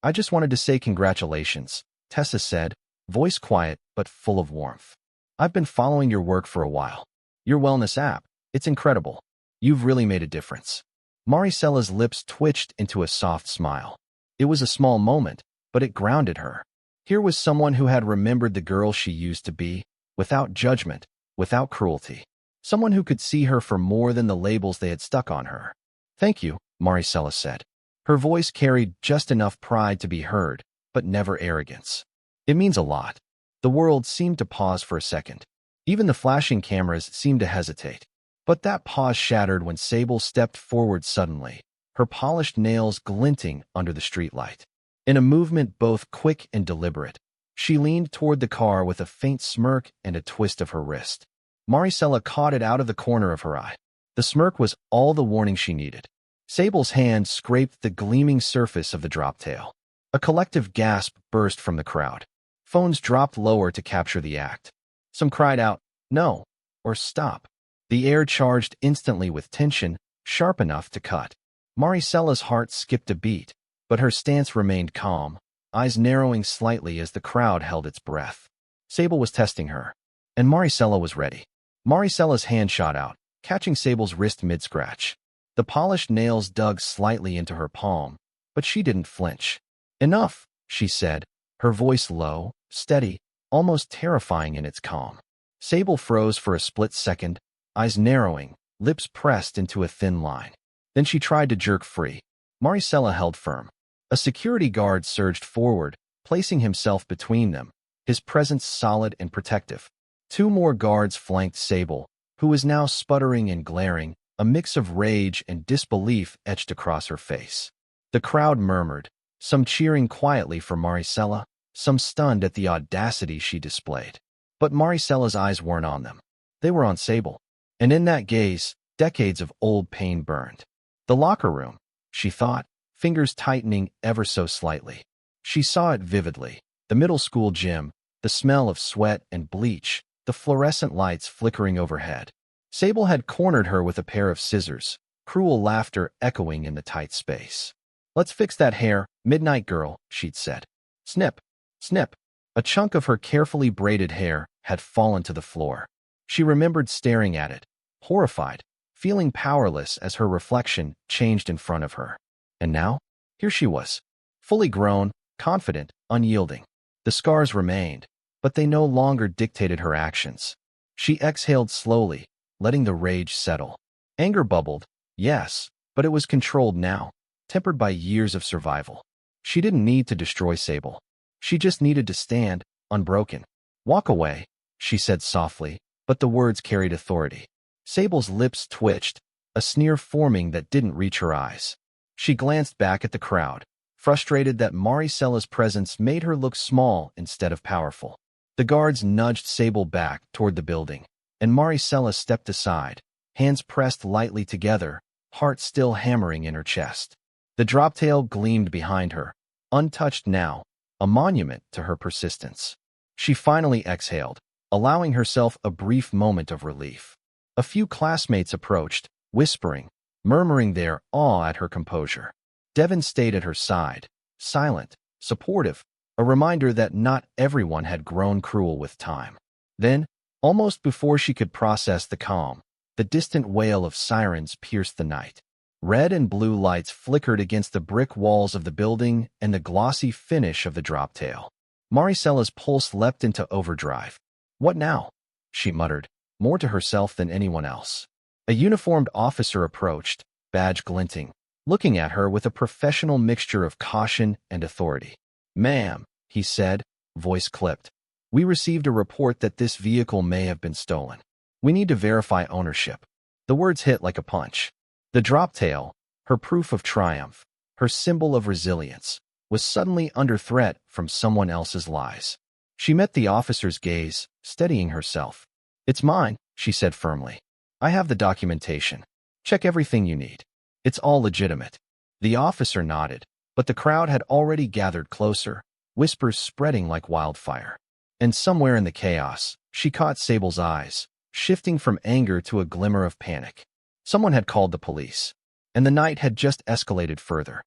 I just wanted to say congratulations," Tessa said, voice quiet but full of warmth. "I've been following your work for a while. Your wellness app, it's incredible. You've really made a difference." Maricela's lips twitched into a soft smile. It was a small moment, but it grounded her. Here was someone who had remembered the girl she used to be, without judgment, without cruelty. Someone who could see her for more than the labels they had stuck on her. "Thank you," Maricela said. Her voice carried just enough pride to be heard, but never arrogance. "It means a lot." The world seemed to pause for a second. Even the flashing cameras seemed to hesitate. But that pause shattered when Sable stepped forward suddenly, her polished nails glinting under the streetlight. In a movement both quick and deliberate, she leaned toward the car with a faint smirk and a twist of her wrist. Maricela caught it out of the corner of her eye. The smirk was all the warning she needed. Sable's hand scraped the gleaming surface of the Droptail. A collective gasp burst from the crowd. Phones dropped lower to capture the act. Some cried out, "No," or "Stop." The air charged instantly with tension, sharp enough to cut. Maricela's heart skipped a beat, but her stance remained calm, eyes narrowing slightly as the crowd held its breath. Sable was testing her, and Maricela was ready. Maricela's hand shot out, catching Sable's wrist mid-scratch. The polished nails dug slightly into her palm, but she didn't flinch. "Enough," she said, her voice low, steady, almost terrifying in its calm. Sable froze for a split second, eyes narrowing, lips pressed into a thin line. Then she tried to jerk free. Maricela held firm. A security guard surged forward, placing himself between them, his presence solid and protective. 2 more guards flanked Sable, who was now sputtering and glaring, a mix of rage and disbelief etched across her face. The crowd murmured, some cheering quietly for Maricela, some stunned at the audacity she displayed. But Maricela's eyes weren't on them. They were on Sable. And in that gaze, decades of old pain burned. The locker room, she thought, fingers tightening ever so slightly. She saw it vividly. The middle school gym, the smell of sweat and bleach, the fluorescent lights flickering overhead. Sable had cornered her with a pair of scissors, cruel laughter echoing in the tight space. "Let's fix that hair, midnight girl," she'd said. Snip, snip. A chunk of her carefully braided hair had fallen to the floor. She remembered staring at it, horrified, feeling powerless as her reflection changed in front of her. And now, here she was, fully grown, confident, unyielding. The scars remained, but they no longer dictated her actions. She exhaled slowly, letting the rage settle. Anger bubbled, yes, but it was controlled now, tempered by years of survival. She didn't need to destroy Sable. She just needed to stand, unbroken. "Walk away," she said softly, but the words carried authority. Sable's lips twitched, a sneer forming that didn't reach her eyes. She glanced back at the crowd, frustrated that Maricella's presence made her look small instead of powerful. The guards nudged Sable back toward the building, and Maricela stepped aside, hands pressed lightly together, heart still hammering in her chest. The Droptail gleamed behind her, untouched now, a monument to her persistence. She finally exhaled, allowing herself a brief moment of relief. A few classmates approached, whispering, murmuring their awe at her composure. Devon stayed at her side, silent, supportive, a reminder that not everyone had grown cruel with time. Then, almost before she could process the calm, the distant wail of sirens pierced the night. Red and blue lights flickered against the brick walls of the building and the glossy finish of the Droptail. Maricella's pulse leapt into overdrive. "What now?" she muttered, more to herself than anyone else. A uniformed officer approached, badge glinting, looking at her with a professional mixture of caution and authority. "Ma'am," he said, voice clipped, "we received a report that this vehicle may have been stolen. We need to verify ownership." The words hit like a punch. The Droptail, her proof of triumph, her symbol of resilience, was suddenly under threat from someone else's lies. She met the officer's gaze, steadying herself. "It's mine," she said firmly. "I have the documentation. Check everything you need. It's all legitimate." The officer nodded, but the crowd had already gathered closer, whispers spreading like wildfire. And somewhere in the chaos, she caught Sable's eyes, shifting from anger to a glimmer of panic. Someone had called the police, and the night had just escalated further.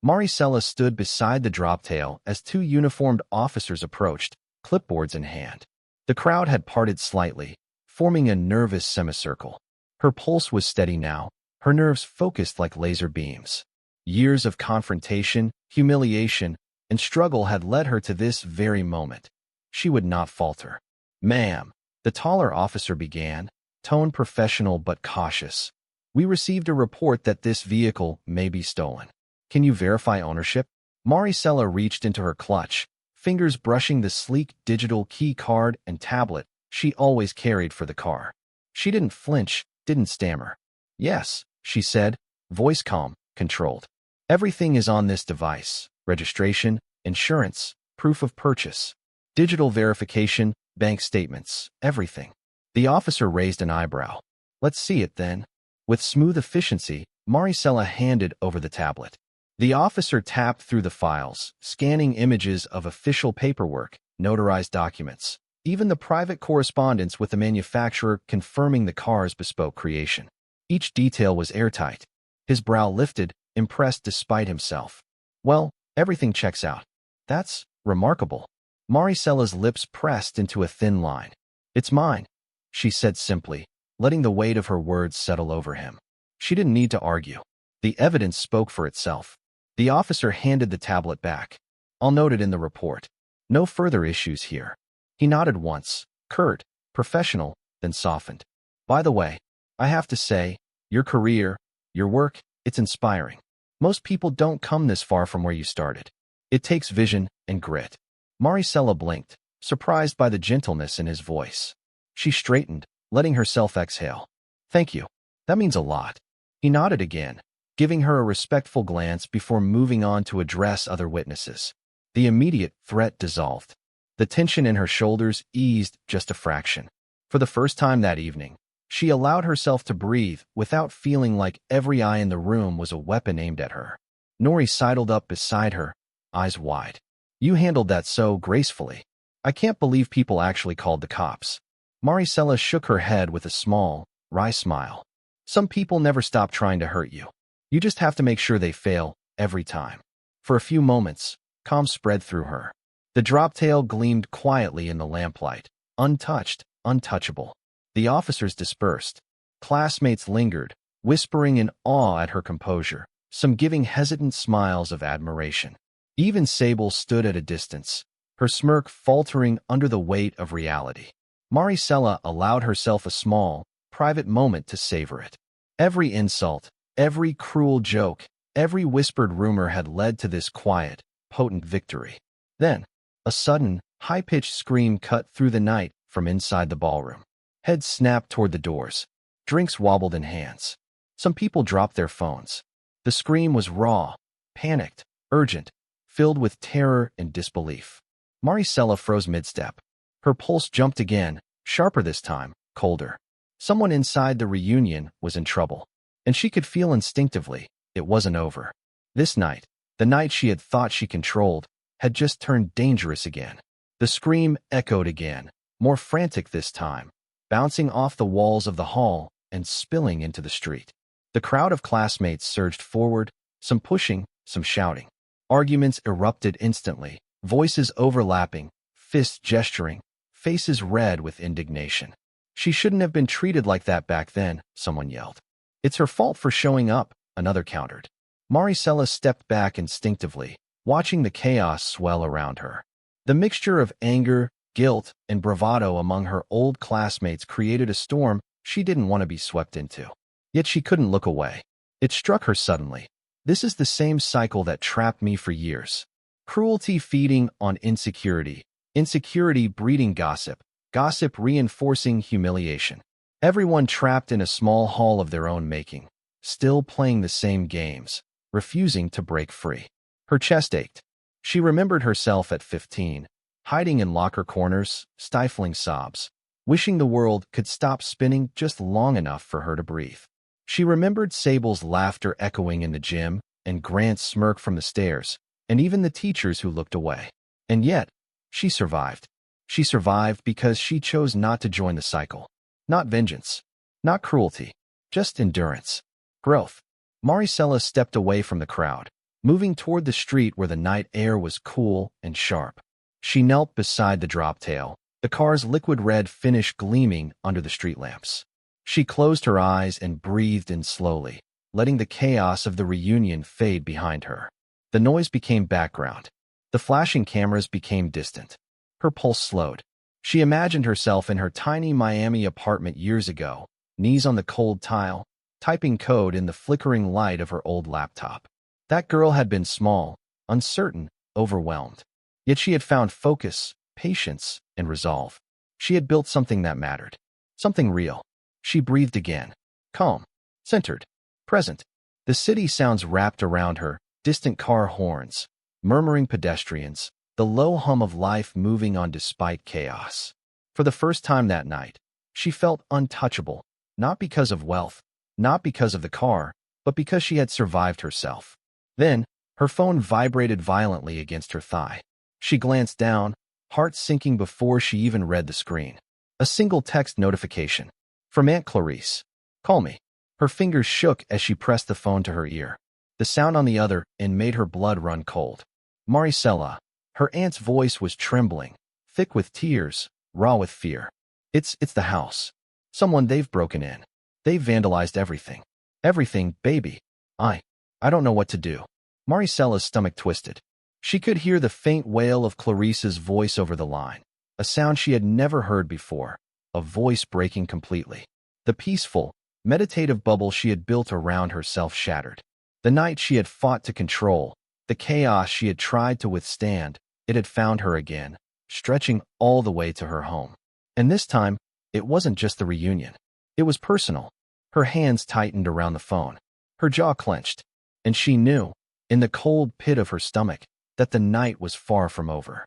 Maricela stood beside the Droptail as two uniformed officers approached, clipboards in hand. The crowd had parted slightly, forming a nervous semicircle. Her pulse was steady now, her nerves focused like laser beams. Years of confrontation, humiliation, and struggle had led her to this very moment. She would not falter. "Ma'am," the taller officer began, tone professional but cautious. "We received a report that this vehicle may be stolen. Can you verify ownership?" Maricela reached into her clutch, fingers brushing the sleek digital key card and tablet she always carried for the car. She didn't flinch, didn't stammer. "Yes," she said, voice calm, controlled. "Everything is on this device: registration, insurance, proof of purchase, digital verification, bank statements, everything." The officer raised an eyebrow. "Let's see it then." With smooth efficiency, Maricela handed over the tablet. The officer tapped through the files, scanning images of official paperwork, notarized documents, even the private correspondence with the manufacturer confirming the car's bespoke creation. Each detail was airtight. His brow lifted, impressed despite himself. "Well, everything checks out. That's remarkable." Maricela's lips pressed into a thin line. "It's mine," she said simply, letting the weight of her words settle over him. She didn't need to argue. The evidence spoke for itself. The officer handed the tablet back. "I'll note it in the report. No further issues here." He nodded once, curt, professional, then softened. "By the way, I have to say, your career, your work, it's inspiring. Most people don't come this far from where you started. It takes vision and grit." Maricela blinked, surprised by the gentleness in his voice. She straightened, letting herself exhale. "Thank you. That means a lot." He nodded again, giving her a respectful glance before moving on to address other witnesses. The immediate threat dissolved. The tension in her shoulders eased just a fraction. For the first time that evening, she allowed herself to breathe without feeling like every eye in the room was a weapon aimed at her. Noire sidled up beside her, eyes wide. "You handled that so gracefully. I can't believe people actually called the cops." Maricela shook her head with a small, wry smile. "Some people never stop trying to hurt you. You just have to make sure they fail, every time." For a few moments, calm spread through her. The Droptail gleamed quietly in the lamplight, untouched, untouchable. The officers dispersed. Classmates lingered, whispering in awe at her composure, some giving hesitant smiles of admiration. Even Sable stood at a distance, her smirk faltering under the weight of reality. Maricela allowed herself a small, private moment to savor it. Every insult, every cruel joke, every whispered rumor had led to this quiet, potent victory. Then, a sudden, high-pitched scream cut through the night from inside the ballroom. Heads snapped toward the doors. Drinks wobbled in hands. Some people dropped their phones. The scream was raw, panicked, urgent, filled with terror and disbelief. Maricela froze mid-step. Her pulse jumped again, sharper this time, colder. Someone inside the reunion was in trouble, and she could feel instinctively it wasn't over. This night, the night she had thought she controlled, had just turned dangerous again. The scream echoed again, more frantic this time, bouncing off the walls of the hall and spilling into the street. The crowd of classmates surged forward, some pushing, some shouting. Arguments erupted instantly, voices overlapping, fists gesturing, faces red with indignation. She shouldn't have been treated like that back then, someone yelled. It's her fault for showing up, another countered. Maricela stepped back instinctively, watching the chaos swell around her. The mixture of anger, guilt, and bravado among her old classmates created a storm she didn't want to be swept into. Yet she couldn't look away. It struck her suddenly. This is the same cycle that trapped me for years. Cruelty feeding on insecurity, insecurity breeding gossip, gossip reinforcing humiliation. Everyone trapped in a small hall of their own making, still playing the same games, refusing to break free. Her chest ached. She remembered herself at 15, hiding in locker corners, stifling sobs, wishing the world could stop spinning just long enough for her to breathe. She remembered Sable's laughter echoing in the gym, and Grant's smirk from the stairs, and even the teachers who looked away. And yet, she survived. She survived because she chose not to join the cycle. Not vengeance, not cruelty, just endurance. Growth. Maricela stepped away from the crowd, moving toward the street where the night air was cool and sharp. She knelt beside the Droptail, the car's liquid red finish gleaming under the street lamps. She closed her eyes and breathed in slowly, letting the chaos of the reunion fade behind her. The noise became background. The flashing cameras became distant. Her pulse slowed. She imagined herself in her tiny Miami apartment years ago, knees on the cold tile, typing code in the flickering light of her old laptop. That girl had been small, uncertain, overwhelmed. Yet she had found focus, patience, and resolve. She had built something that mattered. Something real. She breathed again. Calm. Centered. Present. The city sounds wrapped around her, distant car horns, murmuring pedestrians, the low hum of life moving on despite chaos. For the first time that night, she felt untouchable, not because of wealth, not because of the car, but because she had survived herself. Then, her phone vibrated violently against her thigh. She glanced down, heart sinking before she even read the screen. A single text notification. From Aunt Clarice. Call me. Her fingers shook as she pressed the phone to her ear. The sound on the other end made her blood run cold. Maricela. Her aunt's voice was trembling, thick with tears, raw with fear. It's the house. They've broken in. They've vandalized everything. Everything, baby. I don't know what to do. Maricela's stomach twisted. She could hear the faint wail of Clarice's voice over the line, a sound she had never heard before, a voice breaking completely. The peaceful, meditative bubble she had built around herself shattered. The night she had fought to control, the chaos she had tried to withstand, it had found her again, stretching all the way to her home. And this time, it wasn't just the reunion. It was personal. Her hands tightened around the phone. Her jaw clenched. And she knew, in the cold pit of her stomach, that the night was far from over.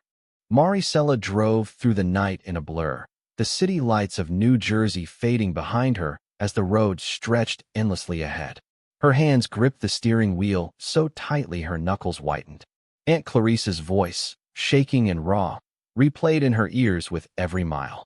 Maricela drove through the night in a blur, the city lights of New Jersey fading behind her as the road stretched endlessly ahead. Her hands gripped the steering wheel so tightly her knuckles whitened. Aunt Clarice's voice, shaking and raw, replayed in her ears with every mile.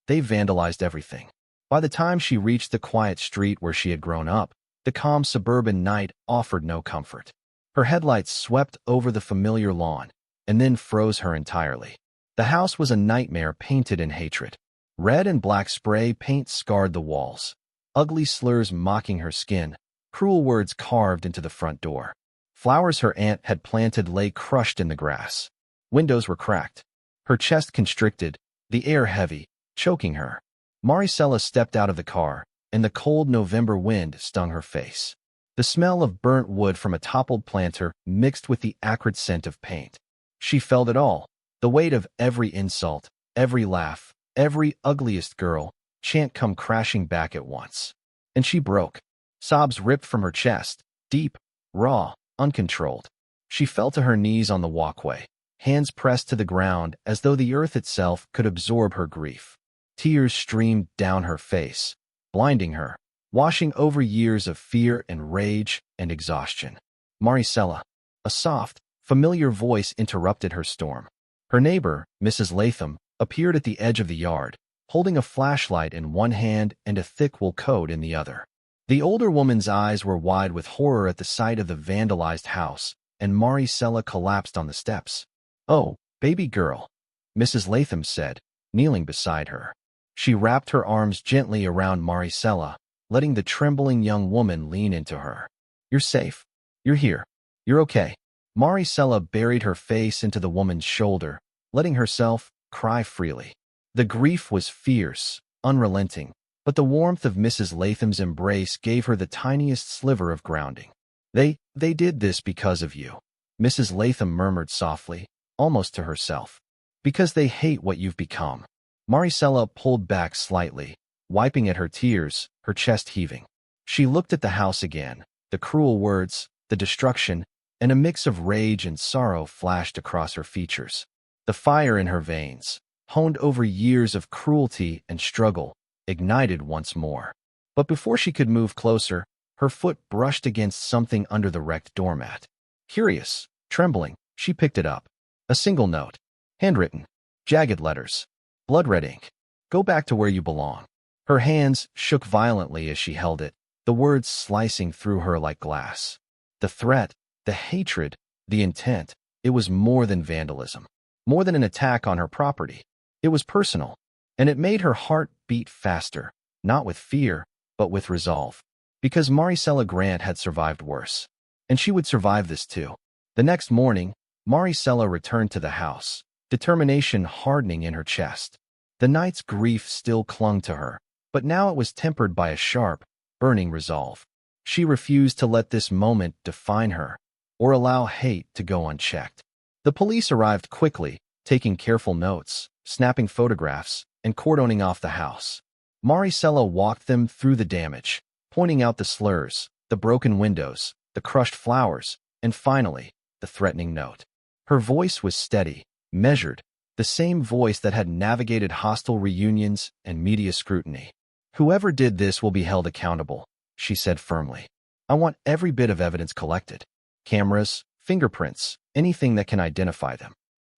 They've vandalized everything. By the time she reached the quiet street where she had grown up, the calm suburban night offered no comfort. Her headlights swept over the familiar lawn, and then froze her entirely. The house was a nightmare painted in hatred. Red and black spray paint scarred the walls, ugly slurs mocking her skin, cruel words carved into the front door. Flowers her aunt had planted lay crushed in the grass. Windows were cracked. Her chest constricted, the air heavy, choking her. Maricela stepped out of the car, and the cold November wind stung her face. The smell of burnt wood from a toppled planter mixed with the acrid scent of paint. She felt it all, the weight of every insult, every laugh, every ugliest girl, chant come crashing back at once. And she broke. Sobs ripped from her chest, deep, raw, uncontrolled. She fell to her knees on the walkway, hands pressed to the ground as though the earth itself could absorb her grief. Tears streamed down her face, blinding her, washing over years of fear and rage and exhaustion. Maricela, a soft, familiar voice interrupted her storm. Her neighbor, Mrs. Latham, appeared at the edge of the yard, holding a flashlight in one hand and a thick wool coat in the other. The older woman's eyes were wide with horror at the sight of the vandalized house, and Maricela collapsed on the steps. "Oh, baby girl," Mrs. Latham said, kneeling beside her. She wrapped her arms gently around Maricela, letting the trembling young woman lean into her. "You're safe. You're here. You're okay." Maricela buried her face into the woman's shoulder, letting herself cry freely. The grief was fierce, unrelenting, but the warmth of Mrs. Latham's embrace gave her the tiniest sliver of grounding. They did this because of you," Mrs. Latham murmured softly, almost to herself. "Because they hate what you've become." Maricela pulled back slightly, wiping at her tears, her chest heaving. She looked at the house again. The cruel words, the destruction, and a mix of rage and sorrow flashed across her features. The fire in her veins, honed over years of cruelty and struggle, ignited once more. But before she could move closer, her foot brushed against something under the wrecked doormat. Curious, trembling, she picked it up. A single note. Handwritten. Jagged letters. Blood-red ink. "Go back to where you belong." Her hands shook violently as she held it, the words slicing through her like glass. The threat, the hatred, the intent, it was more than vandalism, more than an attack on her property. It was personal, and it made her heart beat faster, not with fear, but with resolve. Because Maricela Grant had survived worse. And she would survive this too. The next morning, Maricela returned to the house, determination hardening in her chest. The night's grief still clung to her, but now it was tempered by a sharp, burning resolve. She refused to let this moment define her, or allow hate to go unchecked. The police arrived quickly, taking careful notes, snapping photographs, and cordoning off the house. Maricela walked them through the damage, pointing out the slurs, the broken windows, the crushed flowers, and finally, the threatening note. Her voice was steady, measured, the same voice that had navigated hostile reunions and media scrutiny. "Whoever did this will be held accountable," she said firmly. "I want every bit of evidence collected. Cameras, fingerprints, anything that can identify them."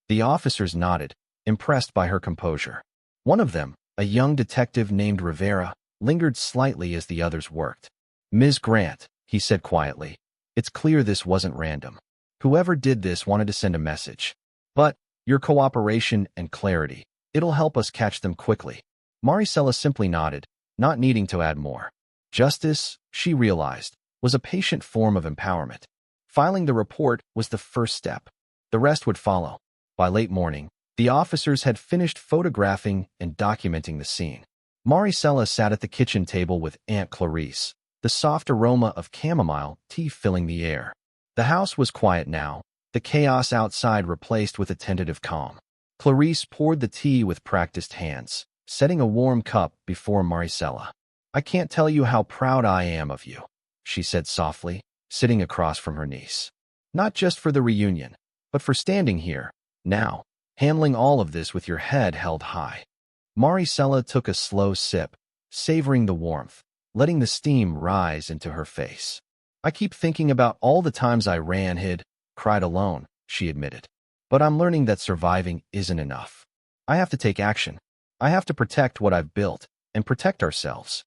The officers nodded, impressed by her composure. One of them, a young detective named Rivera, lingered slightly as the others worked. "Ms. Grant," he said quietly, "it's clear this wasn't random. Whoever did this wanted to send a message. But your cooperation and clarity, it'll help us catch them quickly." Maricela simply nodded, not needing to add more. Justice, she realized, was a patient form of empowerment. Filing the report was the first step. The rest would follow. By late morning, the officers had finished photographing and documenting the scene. Maricela sat at the kitchen table with Aunt Clarice, the soft aroma of chamomile tea filling the air. The house was quiet now, the chaos outside replaced with a tentative calm. Clarice poured the tea with practiced hands, setting a warm cup before Maricela. "I can't tell you how proud I am of you," she said softly, sitting across from her niece. "Not just for the reunion, but for standing here, now, handling all of this with your head held high." Maricela took a slow sip, savoring the warmth, letting the steam rise into her face. "I keep thinking about all the times I ran, hid, cried alone," she admitted. "But I'm learning that surviving isn't enough. I have to take action. I have to protect what I've built, and protect ourselves."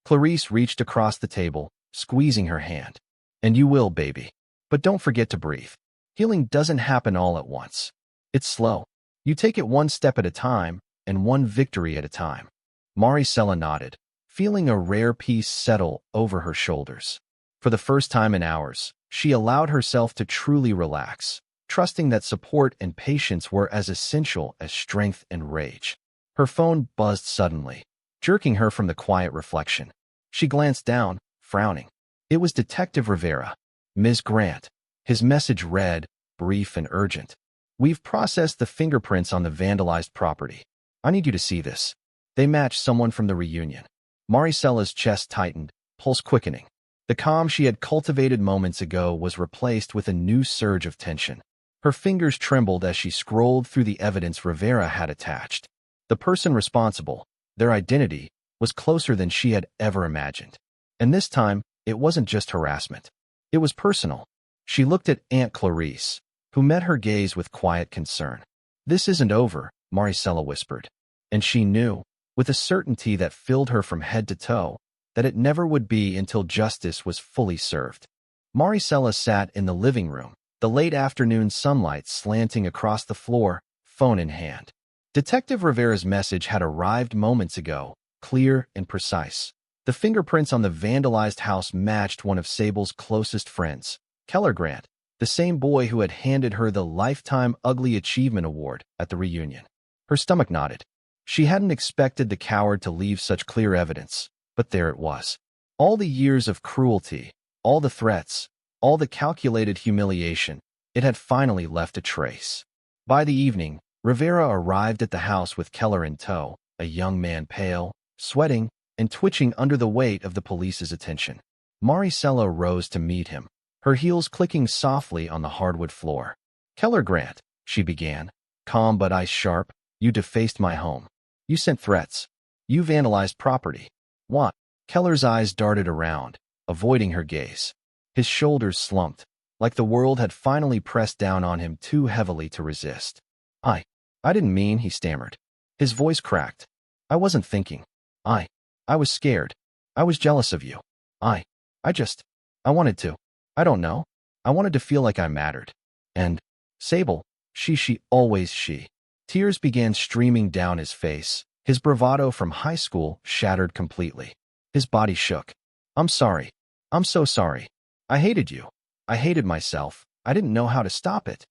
Clarice reached across the table, squeezing her hand. "And you will, baby. But don't forget to breathe. Healing doesn't happen all at once. It's slow. You take it one step at a time, and one victory at a time." Maricela nodded, feeling a rare peace settle over her shoulders. For the first time in hours, she allowed herself to truly relax, trusting that support and patience were as essential as strength and rage. Her phone buzzed suddenly, jerking her from the quiet reflection. She glanced down, frowning. It was Detective Rivera. "Ms. Grant." His message read, brief and urgent. "We've processed the fingerprints on the vandalized property. I need you to see this." They matched someone from the reunion. Maricella's chest tightened, pulse quickening. The calm she had cultivated moments ago was replaced with a new surge of tension. Her fingers trembled as she scrolled through the evidence Rivera had attached. The person responsible, their identity, was closer than she had ever imagined. And this time, it wasn't just harassment. It was personal. She looked at Aunt Clarice, who met her gaze with quiet concern. "This isn't over," Maricela whispered. And she knew, with a certainty that filled her from head to toe, that it never would be until justice was fully served. Maricela sat in the living room, the late afternoon sunlight slanting across the floor, phone in hand. Detective Rivera's message had arrived moments ago, clear and precise. The fingerprints on the vandalized house matched one of Sable's closest friends, Keller Grant, the same boy who had handed her the Lifetime Ugly Achievement Award at the reunion. Her stomach knotted. She hadn't expected the coward to leave such clear evidence, but there it was. All the years of cruelty, all the threats, all the calculated humiliation, it had finally left a trace. By the evening, Rivera arrived at the house with Keller in tow, a young man pale, sweating, and twitching under the weight of the police's attention. Maricela rose to meet him, her heels clicking softly on the hardwood floor. "Keller Grant," she began, calm but eyes sharp, "you defaced my home. You sent threats. You vandalized property." "What?" Keller's eyes darted around, avoiding her gaze. His shoulders slumped, like the world had finally pressed down on him too heavily to resist. I didn't mean," he stammered. His voice cracked. "I wasn't thinking. I was scared. I was jealous of you. I wanted to. I don't know. I wanted to feel like I mattered. And Sable, she always she." Tears began streaming down his face. His bravado from high school shattered completely. His body shook. "I'm sorry. I'm so sorry. I hated you. I hated myself. I didn't know how to stop it."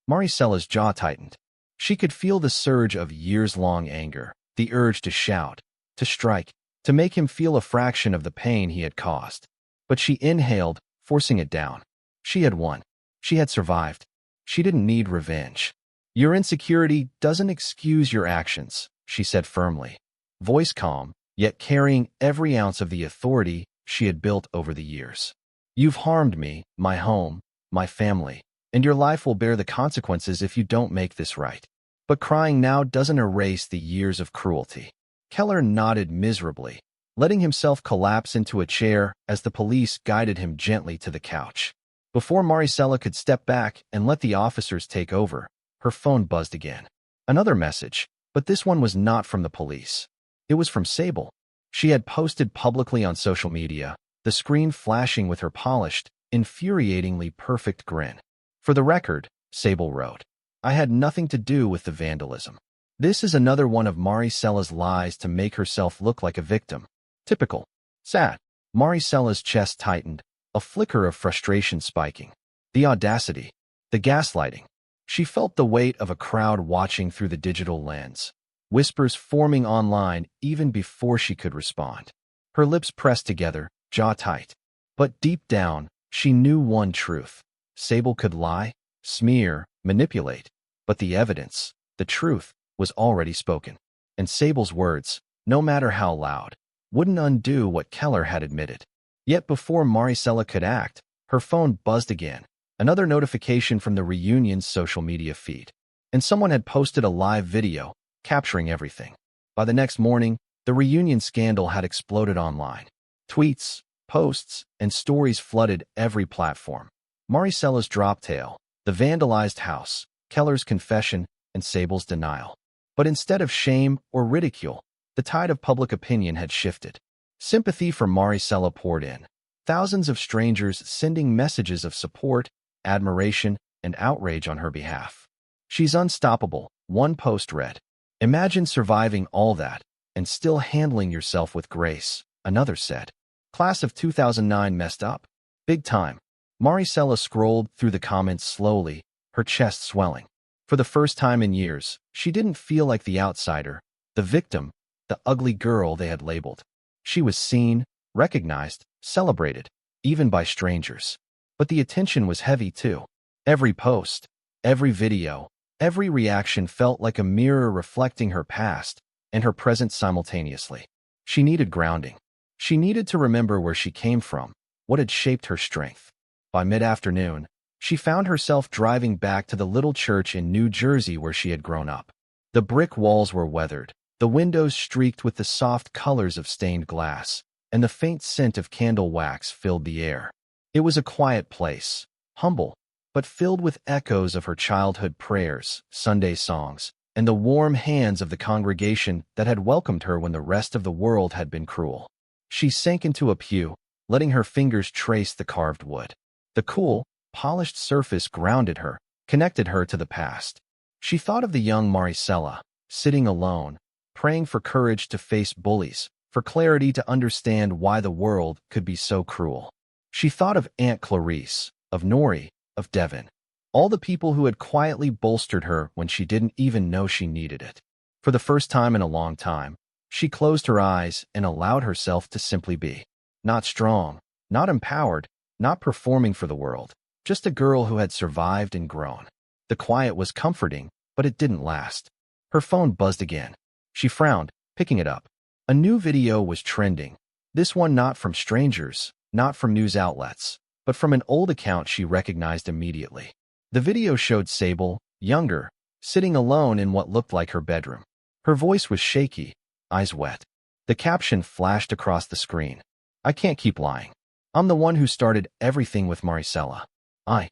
Maricela's jaw tightened. She could feel the surge of years-long anger, the urge to shout, to strike, to make him feel a fraction of the pain he had caused. But she inhaled, forcing it down. She had won. She had survived. She didn't need revenge. "Your insecurity doesn't excuse your actions," she said firmly, voice calm, yet carrying every ounce of the authority she had built over the years. "You've harmed me, my home, my family, and your life will bear the consequences if you don't make this right. But crying now doesn't erase the years of cruelty." Keller nodded miserably, letting himself collapse into a chair as the police guided him gently to the couch. Before Maricela could step back and let the officers take over, her phone buzzed again. Another message, but this one was not from the police. It was from Sable. She had posted publicly on social media, the screen flashing with her polished, infuriatingly perfect grin. "For the record," Sable wrote, "I had nothing to do with the vandalism." This is another one of Maricela's lies to make herself look like a victim. Typical. Sad. Maricela's chest tightened, a flicker of frustration spiking. The audacity. The gaslighting. She felt the weight of a crowd watching through the digital lens, whispers forming online even before she could respond. Her lips pressed together, jaw tight. But deep down, she knew one truth. Sable could lie, smear, manipulate, but the evidence, the truth, was already spoken. And Sable's words, no matter how loud, wouldn't undo what Keller had admitted. Yet before Maricela could act, her phone buzzed again, another notification from the reunion's social media feed. And someone had posted a live video, capturing everything. By the next morning, the reunion scandal had exploded online. Tweets, posts, and stories flooded every platform. Maricela's Droptail, the vandalized house, Keller's confession, and Sable's denial. But instead of shame or ridicule, the tide of public opinion had shifted. Sympathy for Maricela poured in, thousands of strangers sending messages of support, admiration, and outrage on her behalf. "She's unstoppable," one post read. "Imagine surviving all that and still handling yourself with grace," another said. "Class of 2009 messed up. Big time." Maricela scrolled through the comments slowly, her chest swelling. For the first time in years, she didn't feel like the outsider, the victim, the ugly girl they had labeled. She was seen, recognized, celebrated, even by strangers. But the attention was heavy too. Every post, every video, every reaction felt like a mirror reflecting her past, and her present simultaneously. She needed grounding. She needed to remember where she came from, what had shaped her strength. By mid-afternoon, she found herself driving back to the little church in New Jersey where she had grown up. The brick walls were weathered, the windows streaked with the soft colors of stained glass, and the faint scent of candle wax filled the air. It was a quiet place, humble, but filled with echoes of her childhood prayers, Sunday songs, and the warm hands of the congregation that had welcomed her when the rest of the world had been cruel. She sank into a pew, letting her fingers trace the carved wood. The cool, polished surface grounded her, connected her to the past. She thought of the young Maricela, sitting alone, praying for courage to face bullies, for clarity to understand why the world could be so cruel. She thought of Aunt Clarice, of Noire, of Devon, all the people who had quietly bolstered her when she didn't even know she needed it. For the first time in a long time, she closed her eyes and allowed herself to simply be. Not strong, not empowered, not performing for the world, just a girl who had survived and grown. The quiet was comforting, but it didn't last. Her phone buzzed again. She frowned, picking it up. A new video was trending. This one not from strangers, not from news outlets, but from an old account she recognized immediately. The video showed Sable, younger, sitting alone in what looked like her bedroom. Her voice was shaky, eyes wet. The caption flashed across the screen. "I can't keep lying. I'm the one who started everything with Maricela. I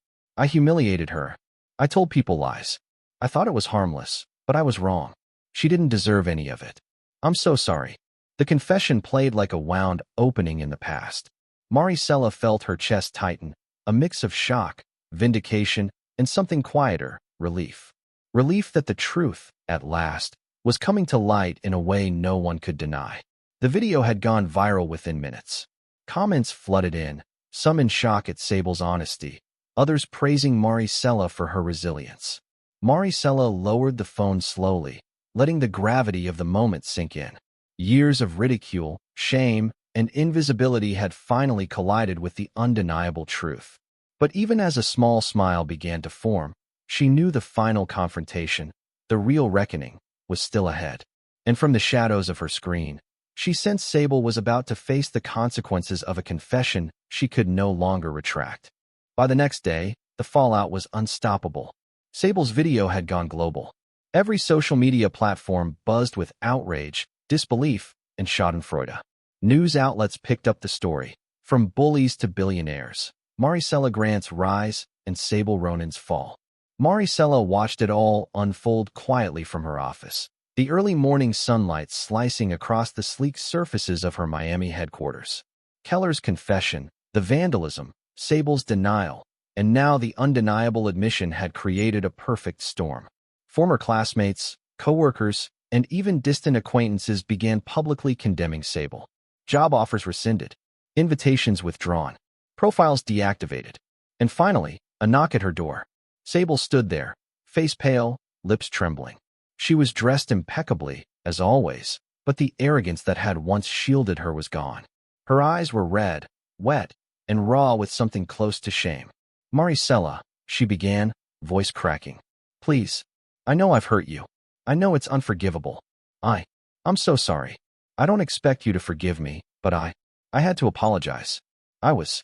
humiliated her. I told people lies. I thought it was harmless, but I was wrong. She didn't deserve any of it. I'm so sorry." The confession played like a wound opening in the past. Maricela felt her chest tighten, a mix of shock, vindication, and something quieter, relief. Relief that the truth, at last, was coming to light in a way no one could deny. The video had gone viral within minutes. Comments flooded in, some in shock at Sable's honesty, others praising Maricela for her resilience. Maricela lowered the phone slowly, letting the gravity of the moment sink in. Years of ridicule, shame, and invisibility had finally collided with the undeniable truth. But even as a small smile began to form, she knew the final confrontation, the real reckoning, was still ahead. And from the shadows of her screen, she sensed Sable was about to face the consequences of a confession she could no longer retract. By the next day, the fallout was unstoppable. Sable's video had gone global. Every social media platform buzzed with outrage, disbelief, and schadenfreude. News outlets picked up the story, from bullies to billionaires. Maricela Grant's rise and Sable Ronan's fall. Maricela watched it all unfold quietly from her office, the early morning sunlight slicing across the sleek surfaces of her Miami headquarters. Keller's confession, the vandalism, Sable's denial, and now the undeniable admission had created a perfect storm. Former classmates, coworkers, and even distant acquaintances began publicly condemning Sable. Job offers rescinded, invitations withdrawn, profiles deactivated, and finally, a knock at her door. Sable stood there, face pale, lips trembling. She was dressed impeccably, as always, but the arrogance that had once shielded her was gone. Her eyes were red, wet, and raw with something close to shame. "Maricela," she began, voice cracking. "Please, I know I've hurt you. I know it's unforgivable. I'm so sorry. I don't expect you to forgive me, but I had to apologize. I was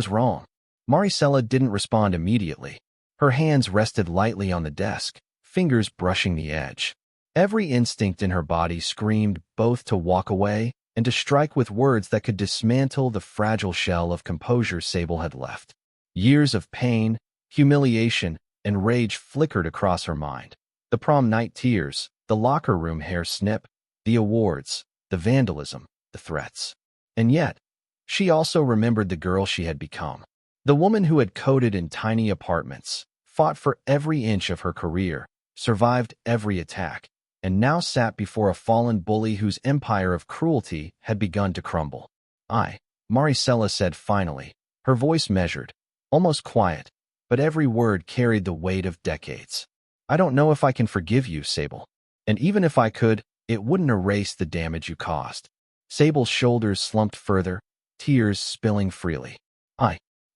wrong." Maricela didn't respond immediately. Her hands rested lightly on the desk, fingers brushing the edge. Every instinct in her body screamed both to walk away and to strike with words that could dismantle the fragile shell of composure Sable had left. Years of pain, humiliation, and rage flickered across her mind. The prom night tears, the locker room hair snip, the awards, the vandalism, the threats. And yet, she also remembered the girl she had become. The woman who had coded in tiny apartments, fought for every inch of her career, survived every attack, and now sat before a fallen bully whose empire of cruelty had begun to crumble. Maricela said finally, her voice measured, almost quiet, but every word carried the weight of decades. "I don't know if I can forgive you, Sable. And even if I could, it wouldn't erase the damage you caused." Sable's shoulders slumped further, tears spilling freely.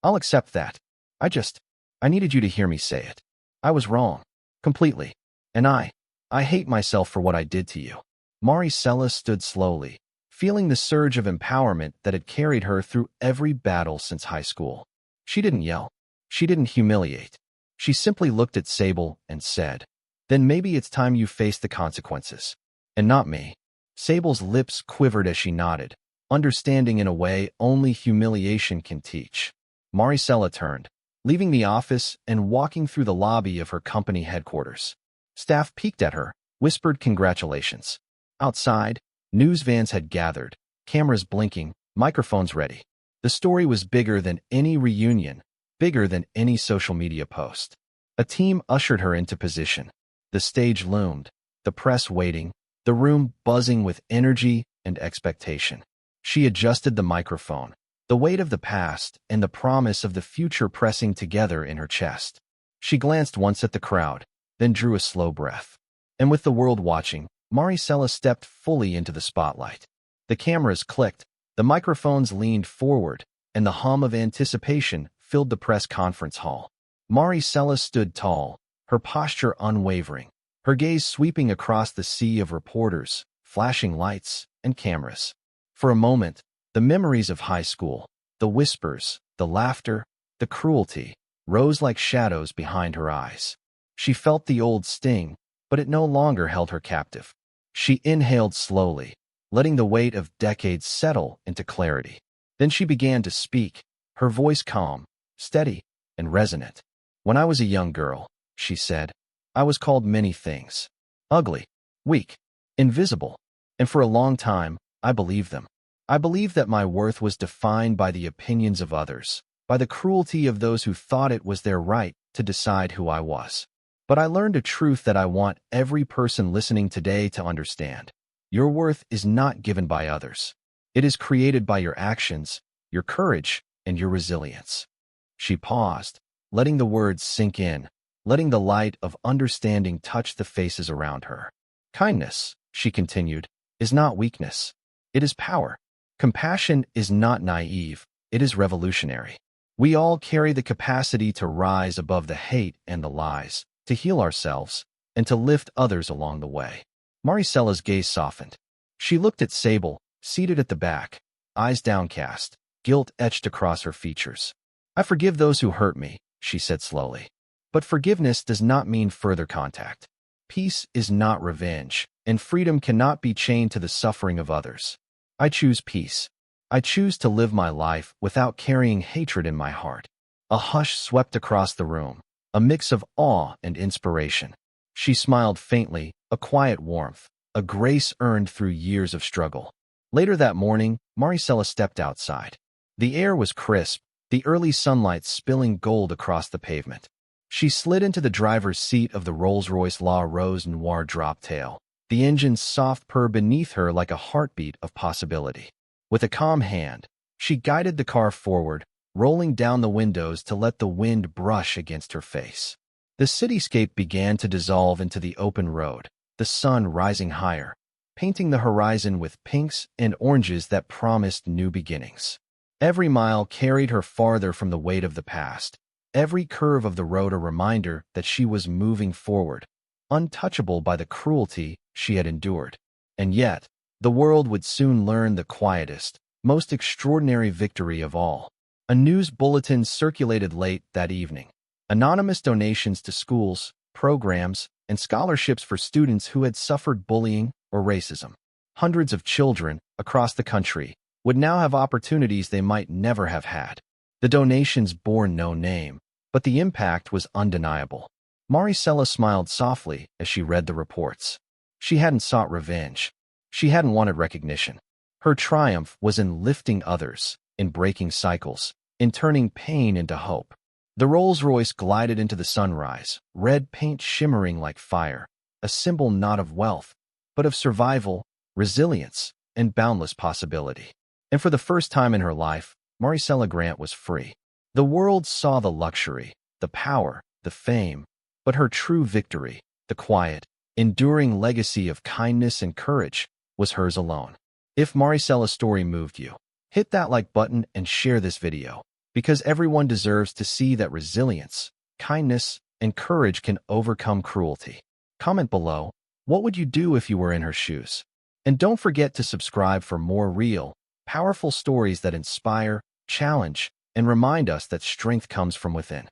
I'll accept that. I needed you to hear me say it. I was wrong. Completely. And I hate myself for what I did to you." Maricela stood slowly, feeling the surge of empowerment that had carried her through every battle since high school. She didn't yell. She didn't humiliate. She simply looked at Sable and said, "Then maybe it's time you face the consequences. And not me." Sable's lips quivered as she nodded, understanding in a way only humiliation can teach. Maricela turned, leaving the office and walking through the lobby of her company headquarters. Staff peeked at her, whispered congratulations. Outside, news vans had gathered, cameras blinking, microphones ready. The story was bigger than any reunion, bigger than any social media post. A team ushered her into position. The stage loomed, the press waiting, the room buzzing with energy and expectation. She adjusted the microphone, the weight of the past and the promise of the future pressing together in her chest. She glanced once at the crowd, then drew a slow breath. And with the world watching, Maricela stepped fully into the spotlight. The cameras clicked, the microphones leaned forward, and the hum of anticipation filled the press conference hall. Maricela stood tall, her posture unwavering, her gaze sweeping across the sea of reporters, flashing lights, and cameras. For a moment, the memories of high school, the whispers, the laughter, the cruelty, rose like shadows behind her eyes. She felt the old sting, but it no longer held her captive. She inhaled slowly, letting the weight of decades settle into clarity. Then she began to speak, her voice calm, steady, and resonant. "When I was a young girl," she said, "I was called many things. Ugly, weak, invisible, and for a long time, I believed them. I believed that my worth was defined by the opinions of others, by the cruelty of those who thought it was their right to decide who I was. But I learned a truth that I want every person listening today to understand. Your worth is not given by others. It is created by your actions, your courage, and your resilience." She paused, letting the words sink in, letting the light of understanding touch the faces around her. "Kindness," she continued, "is not weakness. It is power. Compassion is not naive. It is revolutionary. We all carry the capacity to rise above the hate and the lies, to heal ourselves, and to lift others along the way." Maricela's gaze softened. She looked at Sable, seated at the back, eyes downcast, guilt etched across her features. "I forgive those who hurt me," she said slowly. "But forgiveness does not mean further contact. Peace is not revenge, and freedom cannot be chained to the suffering of others. I choose peace. I choose to live my life without carrying hatred in my heart." A hush swept across the room, a mix of awe and inspiration. She smiled faintly, a quiet warmth, a grace earned through years of struggle. Later that morning, Maricela stepped outside. The air was crisp, the early sunlight spilling gold across the pavement. She slid into the driver's seat of the Rolls-Royce Noire Droptail, the engine's soft purr beneath her like a heartbeat of possibility. With a calm hand, she guided the car forward, rolling down the windows to let the wind brush against her face. The cityscape began to dissolve into the open road, the sun rising higher, painting the horizon with pinks and oranges that promised new beginnings. Every mile carried her farther from the weight of the past, every curve of the road a reminder that she was moving forward, untouchable by the cruelty she had endured. And yet, the world would soon learn the quietest, most extraordinary victory of all. A news bulletin circulated late that evening. Anonymous donations to schools, programs, and scholarships for students who had suffered bullying or racism. Hundreds of children across the country would now have opportunities they might never have had. The donations bore no name, but the impact was undeniable. Maricela smiled softly as she read the reports. She hadn't sought revenge. She hadn't wanted recognition. Her triumph was in lifting others, in breaking cycles, in turning pain into hope. The Rolls-Royce glided into the sunrise, red paint shimmering like fire, a symbol not of wealth, but of survival, resilience, and boundless possibility. And for the first time in her life, Maricela Grant was free. The world saw the luxury, the power, the fame, but her true victory, the quiet, enduring legacy of kindness and courage, was hers alone. If Maricela's story moved you, hit that like button and share this video, because everyone deserves to see that resilience, kindness, and courage can overcome cruelty. Comment below, what would you do if you were in her shoes? And don't forget to subscribe for more real, powerful stories that inspire, challenge, and remind us that strength comes from within.